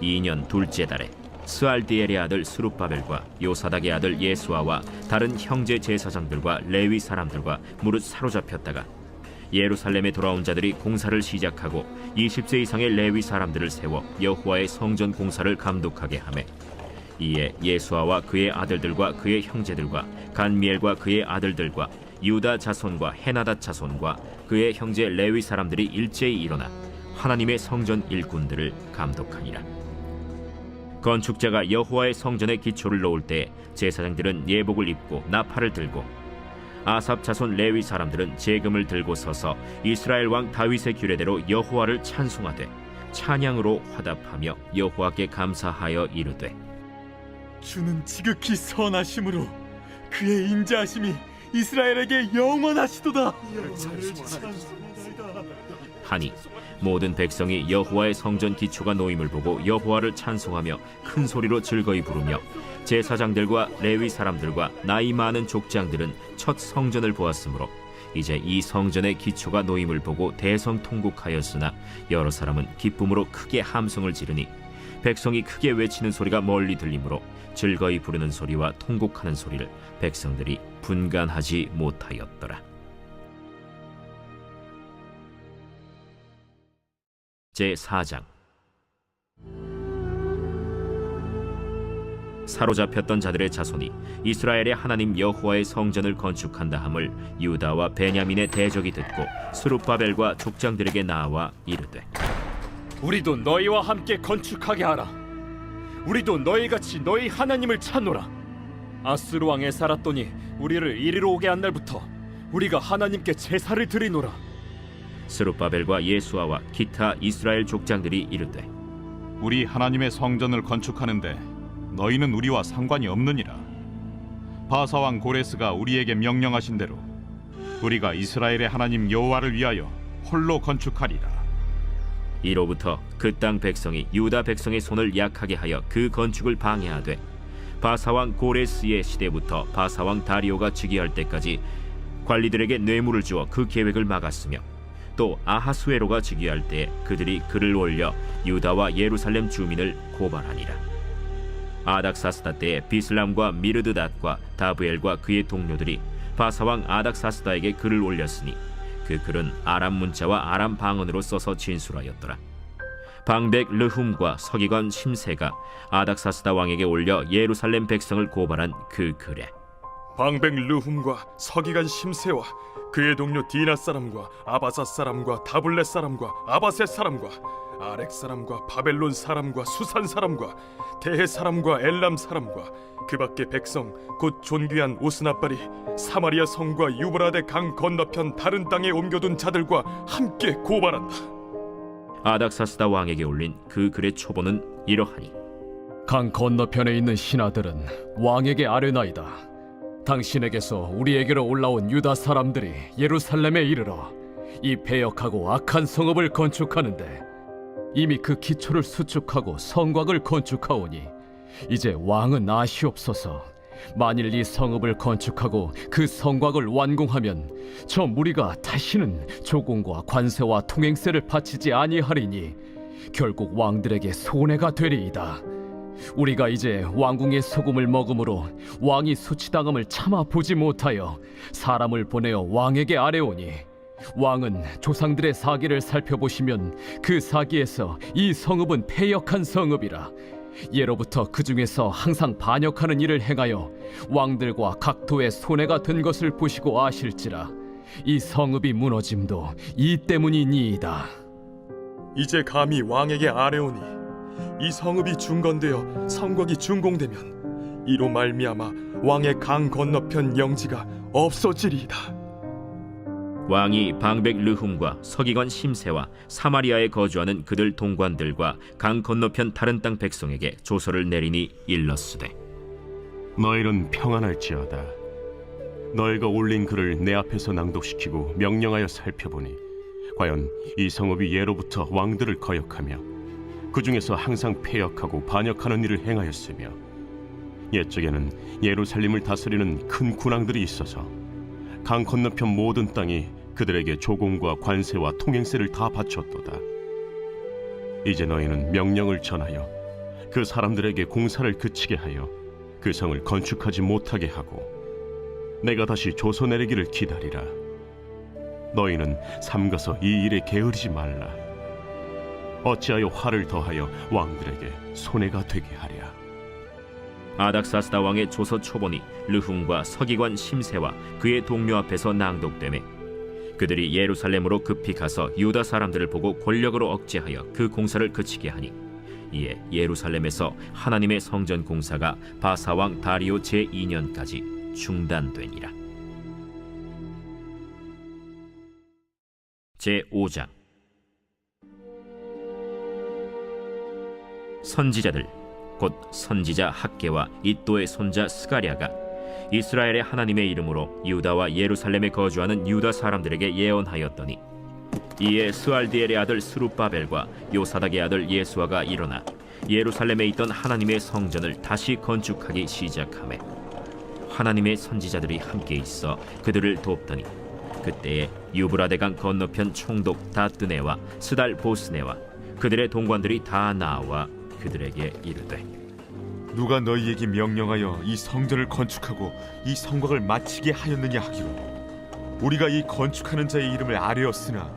2년 둘째 달에 스알디엘의 아들 스룹바벨과 요사닥의 아들 예수아와 다른 형제 제사장들과 레위 사람들과 무릇 사로잡혔다가 예루살렘에 돌아온 자들이 공사를 시작하고 20세 이상의 레위 사람들을 세워 여호와의 성전 공사를 감독하게 하매 이에 예수아와 그의 아들들과 그의 형제들과 간미엘과 그의 아들들과 유다 자손과 헤나닷 자손과 그의 형제 레위 사람들이 일제히 일어나 하나님의 성전 일꾼들을 감독하니라. 건축자가 여호와의 성전에 기초를 놓을 때 제사장들은 예복을 입고 나팔을 들고 아삽 자손 레위 사람들은 제금을 들고 서서 이스라엘 왕 다윗의 규례대로 여호와를 찬송하되 찬양으로 화답하며 여호와께 감사하여 이르되 주는 지극히 선하심으로 그의 인자하심이 이스라엘에게 영원하시도다 하니 모든 백성이 여호와의 성전 기초가 놓임을 보고 여호와를 찬송하며 큰 소리로 즐거이 부르며 제사장들과 레위 사람들과 나이 많은 족장들은 첫 성전을 보았으므로 이제 이 성전의 기초가 놓임을 보고 대성통곡하였으나 여러 사람은 기쁨으로 크게 함성을 지르니 백성이 크게 외치는 소리가 멀리 들리므로 즐거이 부르는 소리와 통곡하는 소리를 백성들이 분간하지 못하였더라. 제4장. 사로잡혔던 자들의 자손이 이스라엘의 하나님 여호와의 성전을 건축한다 함을 유다와 베냐민의 대적이 듣고 스룹바벨과 족장들에게 나와 이르되 우리도 너희와 함께 건축하게 하라. 우리도 너희같이 너희 하나님을 찾노라. 아스루 왕에 살았더니 우리를 이리로 오게 한 날부터 우리가 하나님께 제사를 드리노라. 스룹바벨과 예수아와 기타 이스라엘 족장들이 이르되 우리 하나님의 성전을 건축하는데 너희는 우리와 상관이 없느니라. 바사왕 고레스가 우리에게 명령하신 대로 우리가 이스라엘의 하나님 여호와를 위하여 홀로 건축하리라. 이로부터 그 땅 백성이 유다 백성의 손을 약하게 하여 그 건축을 방해하되 바사왕 고레스의 시대부터 바사왕 다리오가 즉위할 때까지 관리들에게 뇌물을 주어 그 계획을 막았으며 또 아하수에로가 즉위할 때 그들이 글을 올려 유다와 예루살렘 주민을 고발하니라. 아닥사스다 때에 비슬람과 미르드닷과 다브엘과 그의 동료들이 바사왕 아닥사스다에게 글을 올렸으니 그 글은 아람 문자와 아람 방언으로 써서 진술하였더라. 방백 르훔과 서기관 심세가 아닥사스다 왕에게 올려 예루살렘 백성을 고발한 그 글에 방백 르훔과 서기관 심세와 그의 동료 디나 사람과 아바사 사람과 다블렛 사람과 아바셋 사람과 아렉 사람과 바벨론 사람과 수산 사람과 대해 사람과 엘람 사람과 그 밖의 백성 곧 존귀한 오스나발이 사마리아 성과 유브라데 강 건너편 다른 땅에 옮겨둔 자들과 함께 고발한다. 아닥사스다 왕에게 올린 그 글의 초본은 이러하니 강 건너편에 있는 신하들은 왕에게 아뢰나이다. 당신에게서 우리에게로 올라온 유다 사람들이 예루살렘에 이르러 이 패역하고 악한 성읍을 건축하는데 이미 그 기초를 수축하고 성곽을 건축하오니 이제 왕은 아시옵소서. 만일 이 성읍을 건축하고 그 성곽을 완공하면 저 무리가 다시는 조공과 관세와 통행세를 바치지 아니하리니 결국 왕들에게 손해가 되리이다. 우리가 이제 왕궁의 소금을 먹음으로 왕이 수치당함을 참아 보지 못하여 사람을 보내어 왕에게 아뢰오니 왕은 조상들의 사기를 살펴보시면 그 사기에서 이 성읍은 패역한 성읍이라. 예로부터 그 중에서 항상 반역하는 일을 행하여 왕들과 각도의 손해가 된 것을 보시고 아실지라. 이 성읍이 무너짐도 이 때문이니이다. 이제 감히 왕에게 아뢰오니 이 성읍이 중건되어 성곽이 준공되면 이로 말미암아 왕의 강 건너편 영지가 없어지리이다. 왕이 방백 르훔과 서기관 심세와 사마리아에 거주하는 그들 동관들과 강 건너편 다른 땅 백성에게 조서를 내리니 일렀으되 너희는 평안할지어다. 너희가 올린 글을 내 앞에서 낭독시키고 명령하여 살펴보니 과연 이 성읍이 예로부터 왕들을 거역하며 그 중에서 항상 패역하고 반역하는 일을 행하였으며 옛적에는 예루살렘을 다스리는 큰 군왕들이 있어서 강 건너편 모든 땅이 그들에게 조공과 관세와 통행세를 다 바쳤도다. 이제 너희는 명령을 전하여 그 사람들에게 공사를 그치게 하여 그 성을 건축하지 못하게 하고 내가 다시 조서 내리기를 기다리라. 너희는 삼가서 이 일에 게으르지 말라. 어찌하여 화를 더하여 왕들에게 손해가 되게 하랴. 아닥사스다 왕의 조서 초본이 르훔과 서기관 심세와 그의 동료 앞에서 낭독되매 그들이 예루살렘으로 급히 가서 유다 사람들을 보고 권력으로 억제하여 그 공사를 그치게 하니 이에 예루살렘에서 하나님의 성전 공사가 바사왕 다리오 제2년까지 중단되니라. 제5장 선지자들 곧 선지자 학개와 이또의 손자 스가랴가 이스라엘의 하나님의 이름으로 유다와 예루살렘에 거주하는 유다 사람들에게 예언하였더니 이에 스알디엘의 아들 스룹바벨과 요사닥의 아들 예수아가 일어나 예루살렘에 있던 하나님의 성전을 다시 건축하기 시작하매 하나님의 선지자들이 함께 있어 그들을 돕더니 그때에 유브라데강 건너편 총독 다뜨네와 스달 보스네와 그들의 동관들이 다 나와 그들에게 이르되 누가 너희에게 명령하여 이 성전을 건축하고 이 성곽을 마치게 하였느냐 하기로 우리가 이 건축하는 자의 이름을 아뢰었으나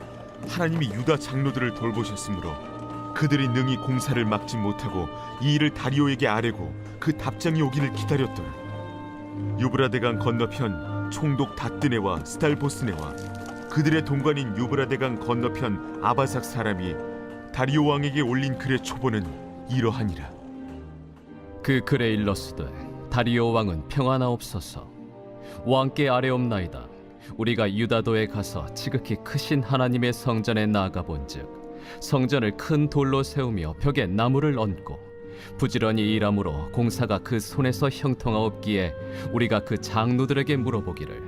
하나님이 유다 장로들을 돌보셨으므로 그들이 능히 공사를 막지 못하고 이 일을 다리오에게 아뢰고 그 답장이 오기를 기다렸더라. 유브라데강 건너편 총독 다뜨네와 스달보스네와 그들의 동관인 유브라데강 건너편 아바삭 사람이 다리오 왕에게 올린 글의 초본은 이러하니라. 그 글에 일렀으되 다리오 왕은 평안하옵소서. 왕께 아뢰옵나이다. 우리가 유다도에 가서 지극히 크신 하나님의 성전에 나아가 본즉 성전을 큰 돌로 세우며 벽에 나무를 얹고 부지런히 일함으로 공사가 그 손에서 형통하옵기에 우리가 그 장로들에게 물어보기를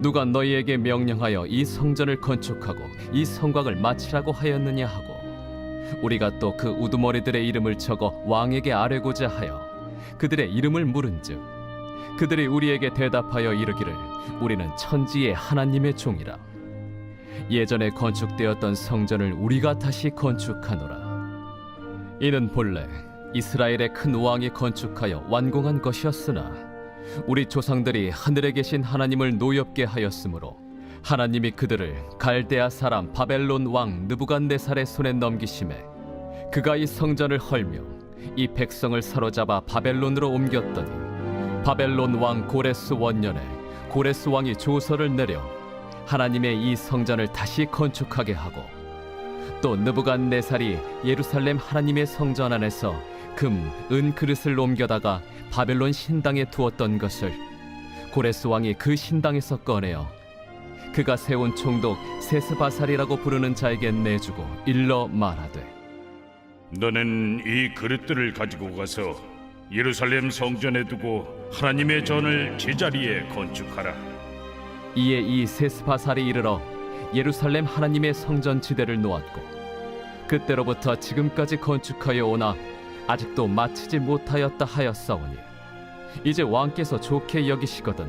누가 너희에게 명령하여 이 성전을 건축하고 이 성곽을 마치라고 하였느냐 하고 우리가 또 그 우두머리들의 이름을 적어 왕에게 아뢰고자 하여 그들의 이름을 물은즉 그들이 우리에게 대답하여 이르기를 우리는 천지의 하나님의 종이라. 예전에 건축되었던 성전을 우리가 다시 건축하노라. 이는 본래 이스라엘의 큰 왕이 건축하여 완공한 것이었으나 우리 조상들이 하늘에 계신 하나님을 노엽게 하였으므로 하나님이 그들을 갈대아 사람 바벨론 왕 느부갓네살의 손에 넘기심에 그가 이 성전을 헐며 이 백성을 사로잡아 바벨론으로 옮겼더니 바벨론 왕 고레스 원년에 고레스 왕이 조서를 내려 하나님의 이 성전을 다시 건축하게 하고 또 느부갓네살이 예루살렘 하나님의 성전 안에서 금, 은 그릇을 옮겨다가 바벨론 신당에 두었던 것을 고레스 왕이 그 신당에서 꺼내어 그가 세운 총독 세스바살이라고 부르는 자에게 내주고 일러 말하되 너는 이 그릇들을 가지고 가서 예루살렘 성전에 두고 하나님의 전을 제자리에 건축하라. 이에 이 세스바살이 이르러 예루살렘 하나님의 성전 지대를 놓았고 그때로부터 지금까지 건축하여 오나 아직도 마치지 못하였다 하였사오니 이제 왕께서 좋게 여기시거든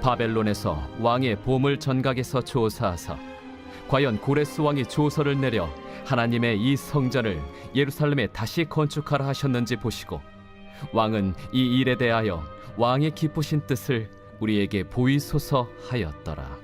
바벨론에서 왕의 보물 전각에서 조사하사 과연 고레스 왕이 조서를 내려 하나님의 이 성전을 예루살렘에 다시 건축하라 하셨는지 보시고 왕은 이 일에 대하여 왕의 기쁘신 뜻을 우리에게 보이소서 하였더라.